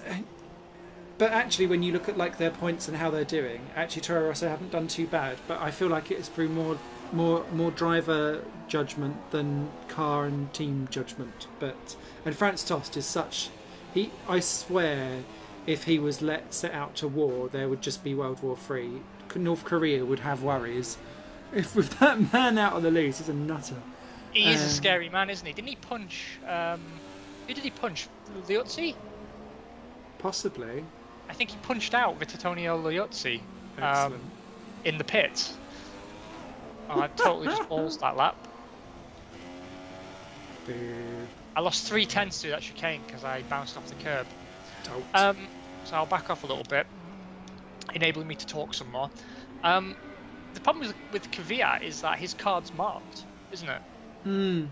But actually, when you look at like their points and how they're doing, actually Toro Rosso haven't done too bad. But I feel like it's through more driver judgment than car and team judgment. And Franz Tost is such. I swear, if he was set out to war, there would just be World War III. North Korea would have worries. If with that man out on the loose, he's a nutter. He is a scary man, isn't he? Didn't he punch? Who did he punch? Liuzzi? Possibly. I think he punched out Vittorio Liuzzi in the pit. Oh, I totally just balls that lap. I lost 3/10 through that chicane because I bounced off the curb. So I'll back off a little bit, enabling me to talk some more. The problem with Kvyat is that his card's marked, isn't it? And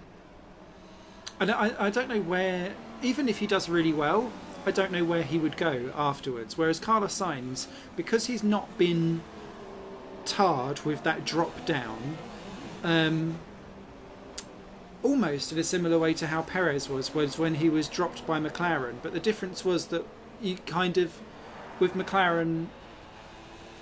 I don't know where, even if he does really well, I don't know where he would go afterwards. Whereas Carlos Sainz, because he's not been tarred with that drop down, almost in a similar way to how Perez was when he was dropped by McLaren. But the difference was that you kind of, with McLaren,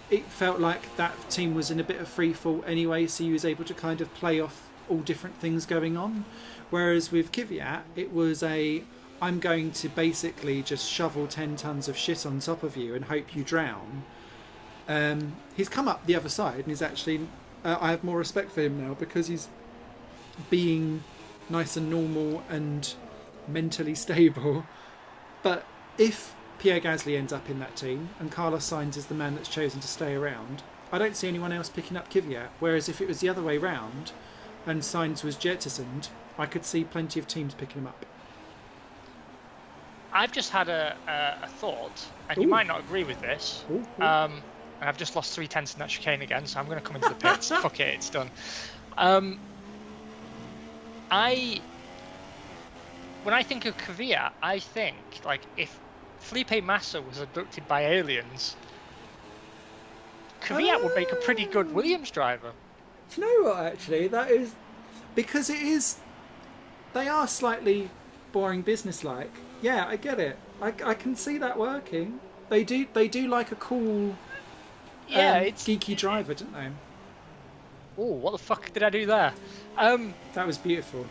it felt like that team was in a bit of free fall anyway, so he was able to kind of play off all different things going on. Whereas with Kvyat, it was I'm going to basically just shovel 10 tons of shit on top of you and hope you drown. He's come up the other side, and he's actually, I have more respect for him now, because he's being nice and normal and mentally stable. But if Pierre Gasly ends up in that team and Carlos Sainz is the man that's chosen to stay around, I don't see anyone else picking up Kvyat. Whereas if it was the other way round and Sainz was jettisoned, I could see plenty of teams picking him up. I've just had a thought, and you might not agree with this. And I've just lost 3/10 in that chicane again, so I'm going to come into the pits. Fuck it, it's done. When I think of Kvyat, I think like if Felipe Massa was abducted by aliens, Kvyat would make a pretty good Williams driver. Do you know what? Actually, that is because it is. They are slightly boring, businesslike. Yeah, I get it. I can see that working. They do like a cool, it's geeky driver, don't they? Oh, what the fuck did I do there? That was beautiful.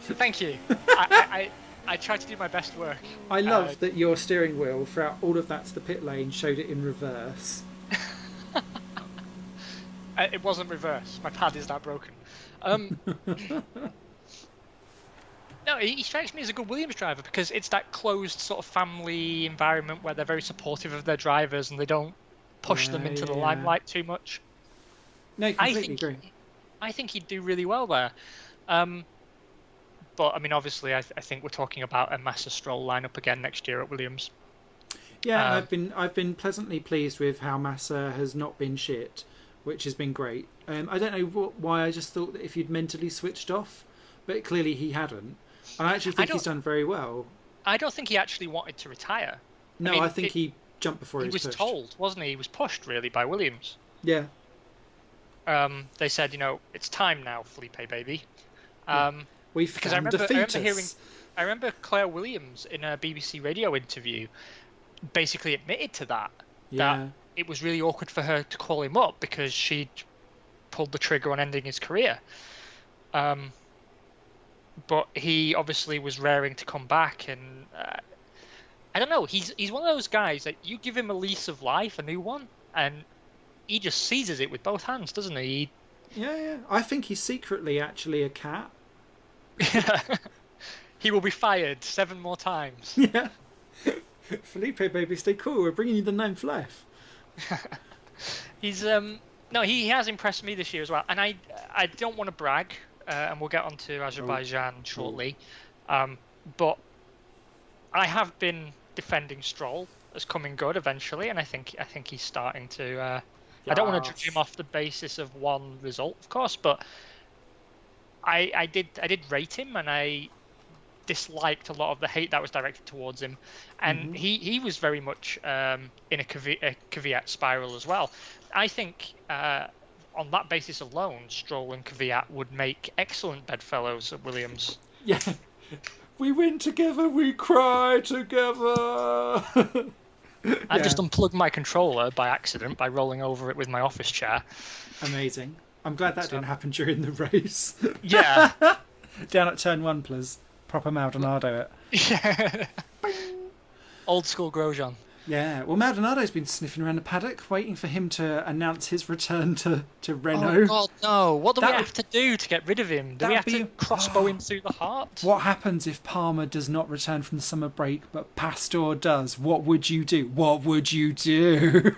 Thank you. I tried to do my best work. I love that your steering wheel throughout all of that to the pit lane showed it in reverse. It wasn't reverse. My pad is that broken. No, he strikes me as a good Williams driver because it's that closed sort of family environment where they're very supportive of their drivers and they don't push them into the limelight too much. No, completely agree. I think he'd do really well there. But I mean, obviously, I think we're talking about a Massa Stroll lineup again next year at Williams. Yeah, I've been pleasantly pleased with how Massa has not been shit, which has been great. I don't know why, I just thought that if you'd mentally switched off, but clearly he hadn't. And I actually think he's done very well. I don't think he actually wanted to retire. No, I think he jumped before he was pushed. He was told, wasn't he? He was pushed, really, by Williams. Yeah. They said, it's time now, Felipe, baby. We've found a fetus. I remember Claire Williams in a BBC radio interview basically admitted to that. Yeah. That it was really awkward for her to call him up because she'd pulled the trigger on ending his career. But he obviously was raring to come back, and I don't know. He's one of those guys that you give him a lease of life, a new one, and he just seizes it with both hands, doesn't he? Yeah. I think he's secretly actually a cat. He will be fired 7 more times. Yeah. Felipe, baby, stay cool. We're bringing you the 9th life. He's no, he has impressed me this year as well, and I don't want to brag, and we'll get on to Azerbaijan shortly, but I have been defending Stroll as coming good eventually, and I think he's starting to. I don't want to judge him off the basis of one result, of course, but I did rate him, and I disliked a lot of the hate that was directed towards him, and he was very much in a Kvyat spiral as well. I think on that basis alone, Stroll and Kvyat would make excellent bedfellows at Williams. Yeah, we win together, we cry together. I just unplugged my controller by accident by rolling over it with my office chair. Amazing. I'm glad that didn't happen during the race. Yeah. Down at turn 1, please. Proper Maldonado it. Yeah. Old school Grosjean. Yeah. Well, Maldonado's been sniffing around the paddock, waiting for him to announce his return to Renault. Oh, God, no. What do we have to do to get rid of him? Do we have to crossbow him through the heart? What happens if Palmer does not return from the summer break, but Pastor does? What would you do? What would you do?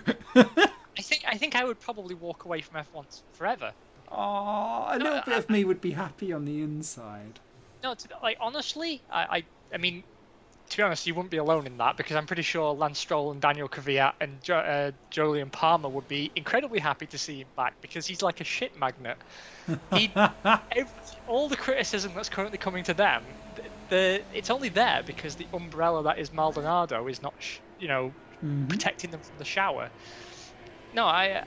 I think I would probably walk away from F1 forever. Oh, a little bit of me would be happy on the inside. No, honestly, I mean, to be honest, you wouldn't be alone in that, because I'm pretty sure Lance Stroll and Daniel Kvyat and Julian Palmer would be incredibly happy to see him back, because he's like a shit magnet. All the criticism that's currently coming to them, it's only there because the umbrella that is Maldonado is not, protecting them from the shower. No,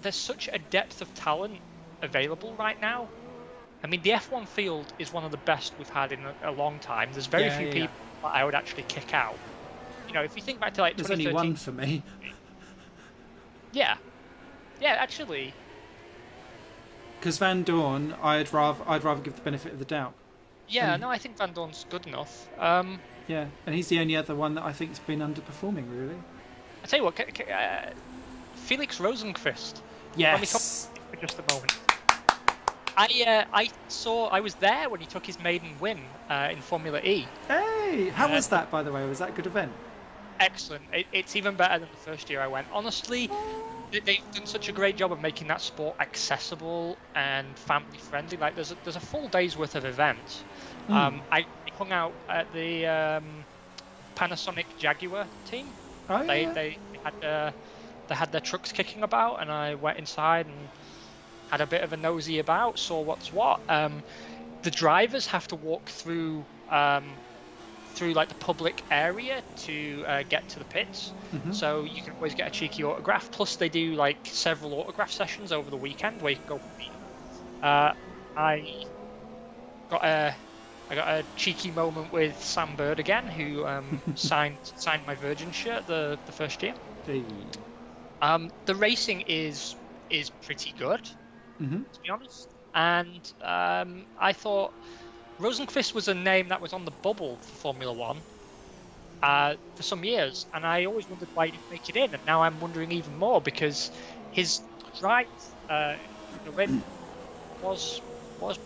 there's such a depth of talent available right now. I mean, the F1 field is one of the best we've had in a long time. There's very few people that I would actually kick out. If you think back to like 2013... There's only one for me. Yeah, actually. Because Van Dorn, I'd rather give the benefit of the doubt. Yeah, no, I think Van Dorn's good enough. Yeah, and he's the only other one that I think's been underperforming, really. I tell you what, Felix Rosenqvist. Yes. Let me talk for just a moment. I was there when he took his maiden win in Formula E. Hey, how was that, by the way? Was that a good event? Excellent. It's even better than the first year I went. Honestly, they've done such a great job of making that sport accessible and family friendly. Like there's a full day's worth of events. I hung out at the Panasonic Jaguar team. Oh, They had their trucks kicking about, and I went inside and had a bit of a nosy about, saw what's what. The drivers have to walk through like the public area to get to the pits, so you can always get a cheeky autograph. Plus, they do like several autograph sessions over the weekend where you can go meet. I got a cheeky moment with Sam Bird again, who signed my Virgin shirt the first year. Hey. The racing is pretty good, to be honest. And I thought Rosenqvist was a name that was on the bubble for Formula One for some years, and I always wondered why he didn't make it in. And now I'm wondering even more, because his drive in the win was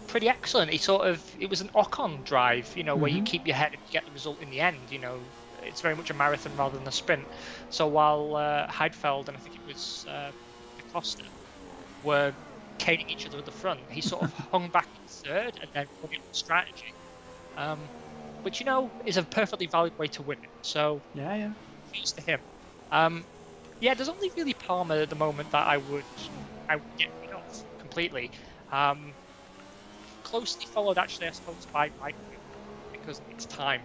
pretty excellent. It was an Ocon drive, where you keep your head and you get the result in the end. It's very much a marathon rather than a sprint. So while Heidfeld and I think it was Acosta were caning each other at the front, he sort of hung back in third and then put it on strategy which is a perfectly valid way to win it. So Yeah. thanks to him. Yeah, there's only really Palmer at the moment that I would get rid of completely. Closely followed, actually, I suppose, by Mike, because it's time.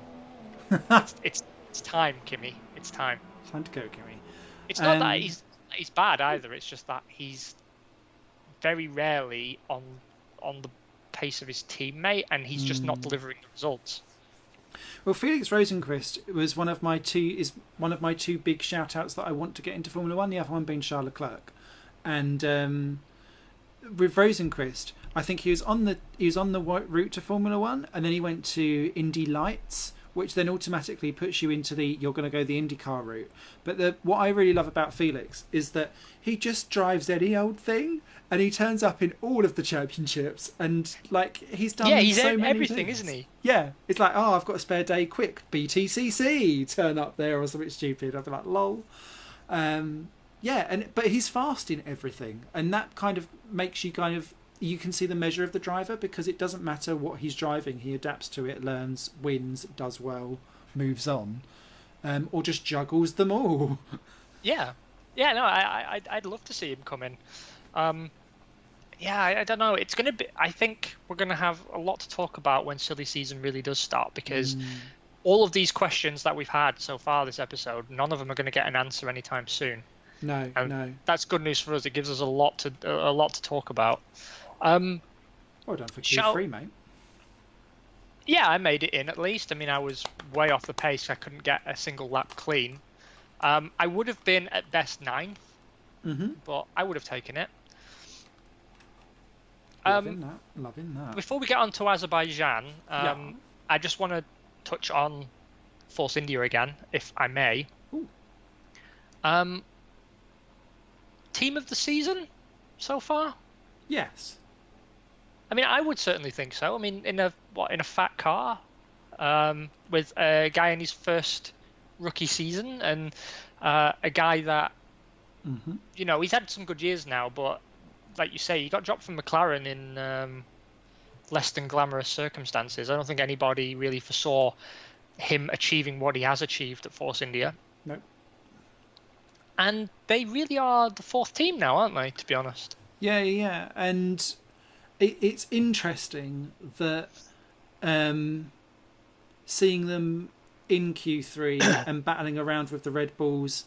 It's time, Kimmy. It's time. Time to go, Kimmy. It's not that he's bad either. It's just that he's very rarely on the pace of his teammate, and he's just not delivering the results. Well, Felix Rosenqvist was one of my two big shout outs that I want to get into Formula One. The other one being Charles Leclerc, and with Rosenqvist, I think he was on the route to Formula One, and then he went to Indy Lights, which then automatically puts you into you're going to go the IndyCar route. But what I really love about Felix is that he just drives any old thing, and he turns up in all of the championships, and like he's done he's so many everything, things. isn't he? Yeah, it's like, oh, I've got a spare day, quick, BTCC, turn up there or something stupid. I'd be like, lol. But he's fast in everything, and that kind of makes you you can see the measure of the driver, because it doesn't matter what he's driving, he adapts to it, learns, wins, does well, moves on, or just juggles them all. No, I'd love to see him come in. I don't know. It's gonna be. I think we're gonna have a lot to talk about when silly season really does start, because all of these questions that we've had so far this episode, none of them are going to get an answer anytime soon. No. That's good news for us. It gives us a lot to talk about. Well done for Q3, mate. Yeah, I made it in at least. I mean, I was way off the pace. I couldn't get a single lap clean. I would have been at best 9th, but I would have taken it. Loving that. Before we get on to Azerbaijan, I just want to touch on Force India again, if I may. Ooh. Team of the season so far? Yes. I mean, I would certainly think so. I mean, in a fat car, with a guy in his first rookie season, and a guy that, he's had some good years now, but like you say, he got dropped from McLaren in less than glamorous circumstances. I don't think anybody really foresaw him achieving what he has achieved at Force India. No. And they really are the fourth team now, aren't they, to be honest? Yeah. And it's interesting that seeing them in Q3 and battling around with the Red Bulls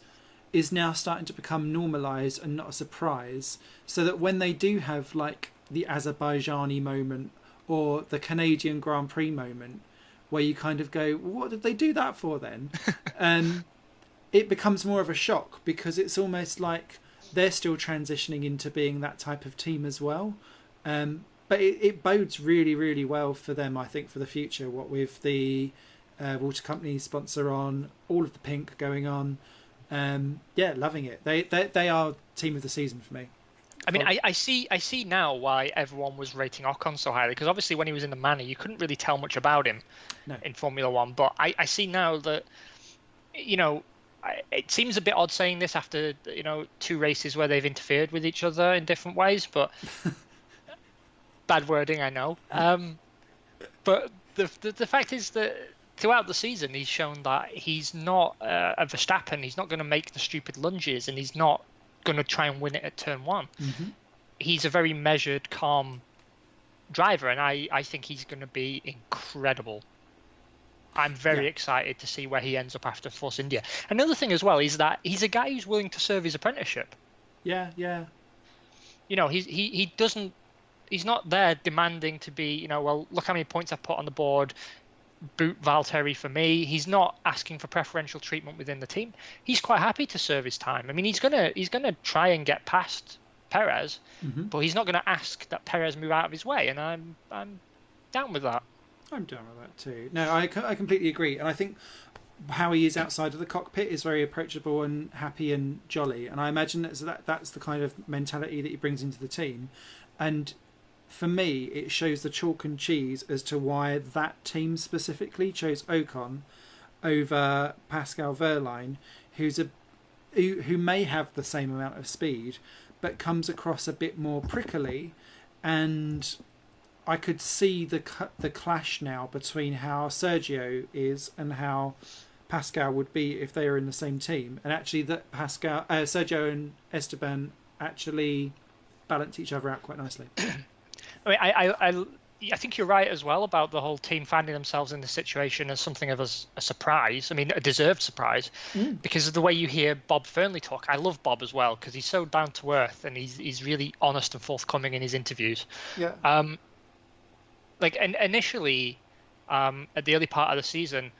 is now starting to become normalised and not a surprise. So that when they do have like the Azerbaijani moment or the Canadian Grand Prix moment, where you kind of go, what did they do that for then? It becomes more of a shock, because it's almost like they're still transitioning into being that type of team as well. But it bodes really, really well for them, I think, for the future. What with the water company sponsor on, all of the pink going on. Loving it. They are team of the season for me. I mean, I see now why everyone was rating Ocon so highly, because obviously when he was in the Manor, you couldn't really tell much about him in Formula One. But I see now that, it seems a bit odd saying this after 2 races where they've interfered with each other in different ways, but bad wording, I know. But the fact is that throughout the season, he's shown that he's not a Verstappen. He's not going to make the stupid lunges, and he's not going to try and win it at turn 1. He's a very measured, calm driver, and I think he's going to be incredible. I'm very excited to see where he ends up after Force India. Another thing as well is that he's a guy who's willing to serve his apprenticeship. Yeah. He doesn't. He's not there demanding to be. Well, look how many points I've put on the board. Boot Valtteri for me. He's not asking for preferential treatment within the team. He's quite happy to serve his time. I mean, he's gonna try and get past Perez, but he's not going to ask that Perez move out of his way, and I'm down with that. I'm down with that too. No, I completely agree, and I think how he is outside of the cockpit is very approachable and happy and jolly, and I imagine that's the kind of mentality that he brings into the team. And for me, it shows the chalk and cheese as to why that team specifically chose Ocon over Pascal Wehrlein, who may have the same amount of speed, but comes across a bit more prickly and I could see the clash now between how Sergio is and how Pascal would be if they were in the same team, and actually that Sergio and Esteban actually balance each other out quite nicely. I mean, I think you're right as well about the whole team finding themselves in this situation as something of a surprise. I mean, a deserved surprise, because of the way you hear Bob Fernley talk. I love Bob as well because he's so down to earth and he's really honest and forthcoming in his interviews. Yeah. And initially, at the early part of the season,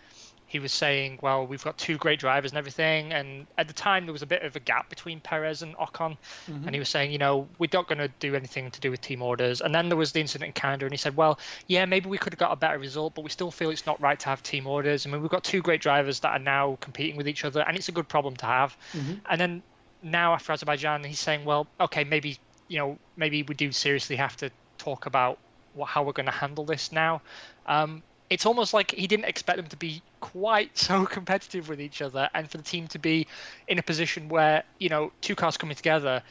he was saying, well, we've got two great drivers and everything. And at the time, there was a bit of a gap between Perez and Ocon. And he was saying, we're not going to do anything to do with team orders. And then there was the incident in Canada. And he said, well, yeah, maybe we could have got a better result, but we still feel it's not right to have team orders. I mean, we've got two great drivers that are now competing with each other. And it's a good problem to have. And then now after Azerbaijan, he's saying, well, okay, maybe we do seriously have to talk about how we're going to handle this now. It's almost like he didn't expect them to be quite so competitive with each other, and for the team to be in a position where two cars coming together.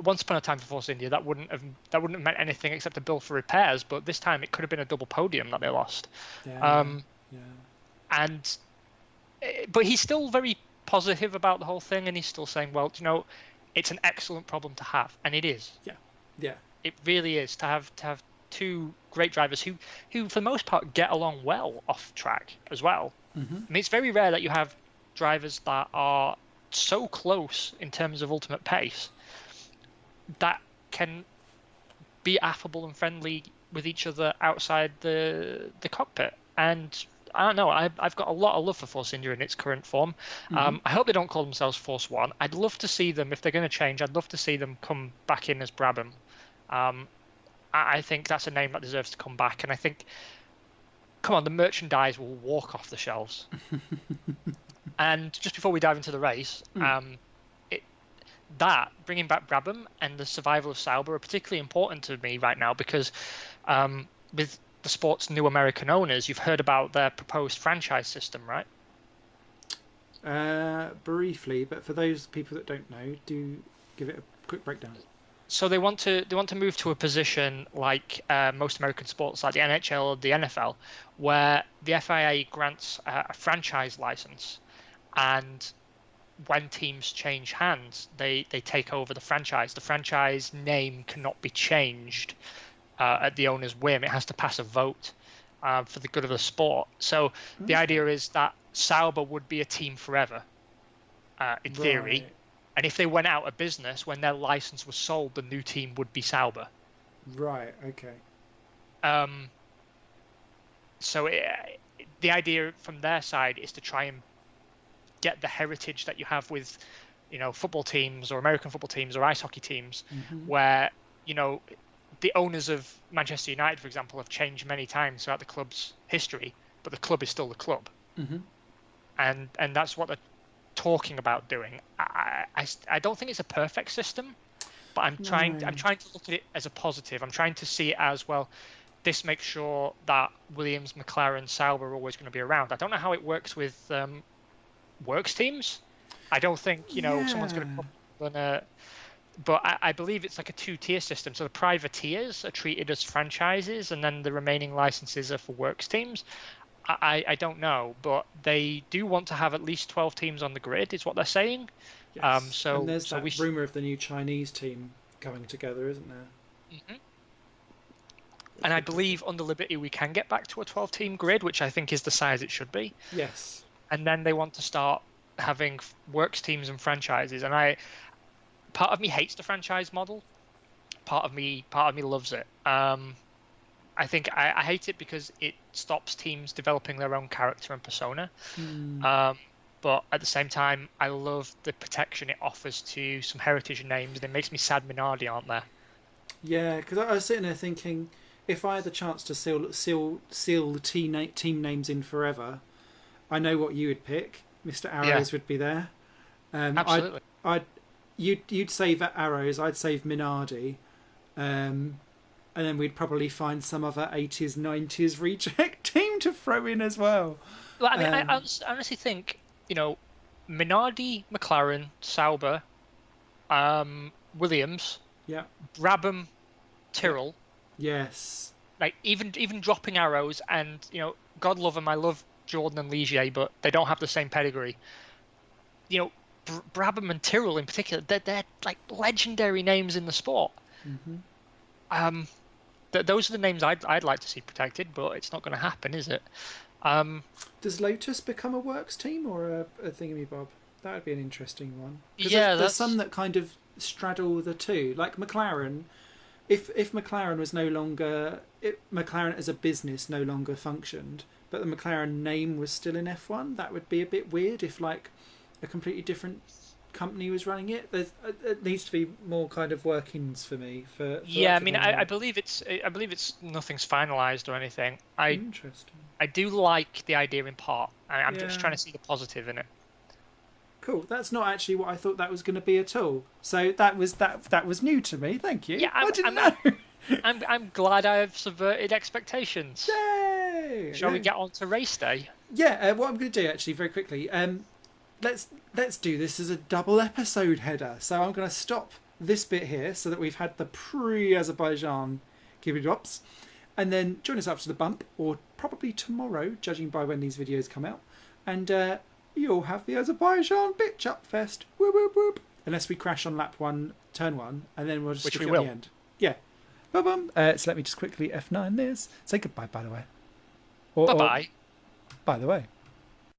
Once upon a time for Force India, that wouldn't have meant anything except a bill for repairs. But this time, it could have been a double podium that they lost. But he's still very positive about the whole thing, and he's still saying, well, it's an excellent problem to have, and it is. Yeah. It really is to have two great drivers who for the most part get along well off track as well. I mean, it's very rare that you have drivers that are so close in terms of ultimate pace that can be affable and friendly with each other outside the cockpit. And I don't know, I've got a lot of love for Force India in its current form. I hope they don't call themselves Force One. I'd love to see them, if they're going to change, I'd love to see them come back in as Brabham. I think that's a name that deserves to come back, and I think, come on, the merchandise will walk off the shelves. And just before we dive into the race, bringing back Brabham and the survival of Sauber are particularly important to me right now because with the sport's new American owners, you've heard about their proposed franchise system, right? Briefly, but for those people that don't know, do give it a quick breakdown. So they want to move to a position like most American sports, like the NHL or the NFL, where the FIA grants a franchise license, and when teams change hands, they take over the franchise. The franchise name cannot be changed at the owner's whim. It has to pass a vote for the good of the sport. So the idea is that Sauber would be a team forever, in theory. Right. And if they went out of business, when their license was sold, the new team would be Sauber. Right, okay. So the idea from their side is to try and get the heritage that you have with, football teams or American football teams or ice hockey teams, where, the owners of Manchester United, for example, have changed many times throughout the club's history, but the club is still the club. And that's what they're talking about doing. I don't think it's a perfect system, but I'm trying to look at it as a positive. I'm trying to see it as, well, this makes sure that Williams, McLaren, Sauber are always going to be around. I don't know how it works with works teams. I don't think someone's going to come but I believe it's like a two-tier system. So the privateers are treated as franchises, and then the remaining licenses are for works teams. I don't know, but they do want to have at least 12 teams on the grid, is what they're saying. Yes. And there's that rumour of the new Chinese team coming together, isn't there? And I believe under Liberty we can get back to a 12-team grid, which I think is the size it should be. Yes. And then they want to start having works teams and franchises. And part of me hates the franchise model. Part of me loves it. I think I hate it because it stops teams developing their own character and persona. But at the same time, I love the protection it offers to some heritage names, and it makes me sad Minardi aren't there. Yeah, because I was sitting there thinking, if I had the chance to seal the team names in forever, I know what you would pick. Mr. Arrows would be there. Absolutely. You'd save Arrows, I'd save Minardi. And then we'd probably find some other 80s, 90s reject team to throw in as well. Well, I mean, I honestly think, Minardi, McLaren, Sauber, Williams, yeah, Brabham, Tyrrell. Yes. like even dropping arrows, and God love them, I love Jordan and Ligier, but they don't have the same pedigree. Brabham and Tyrrell in particular, they're like legendary names in the sport. Mm-hmm. Those are the names I'd like to see protected, but it's not going to happen, is it? Does Lotus become a works team or a thingamy-bob? That would be an interesting one. Yeah, there's some that kind of straddle the two. Like McLaren, if McLaren was no longer... McLaren as a business no longer functioned, but the McLaren name was still in F1, that would be a bit weird if like a completely different company was running it. It needs to be more kind of workings for me. I mean, I believe it's nothing's finalised or anything. Interesting. I do like the idea in part. I'm just trying to see the positive in it. Cool. That's not actually what I thought that was going to be at all. So that was new to me. Thank you. Yeah, I didn't know. I'm glad I've subverted expectations. Yay! Shall we get on to race day? Yeah. What I'm going to do actually very quickly. Let's do this as a double episode header. So I'm going to stop this bit here so that we've had the pre-Azerbaijan kibbity-bops, and then join us after the bump, or probably tomorrow, judging by when these videos come out, and you'll have the Azerbaijan bitch up fest. Whoop whoop whoop. Unless we crash on lap 1, turn 1, and then we'll just Which stick we it will. at the end. Yeah. Bum. So let me just quickly F9 this. Say goodbye, by the way. Bye-bye. By the way.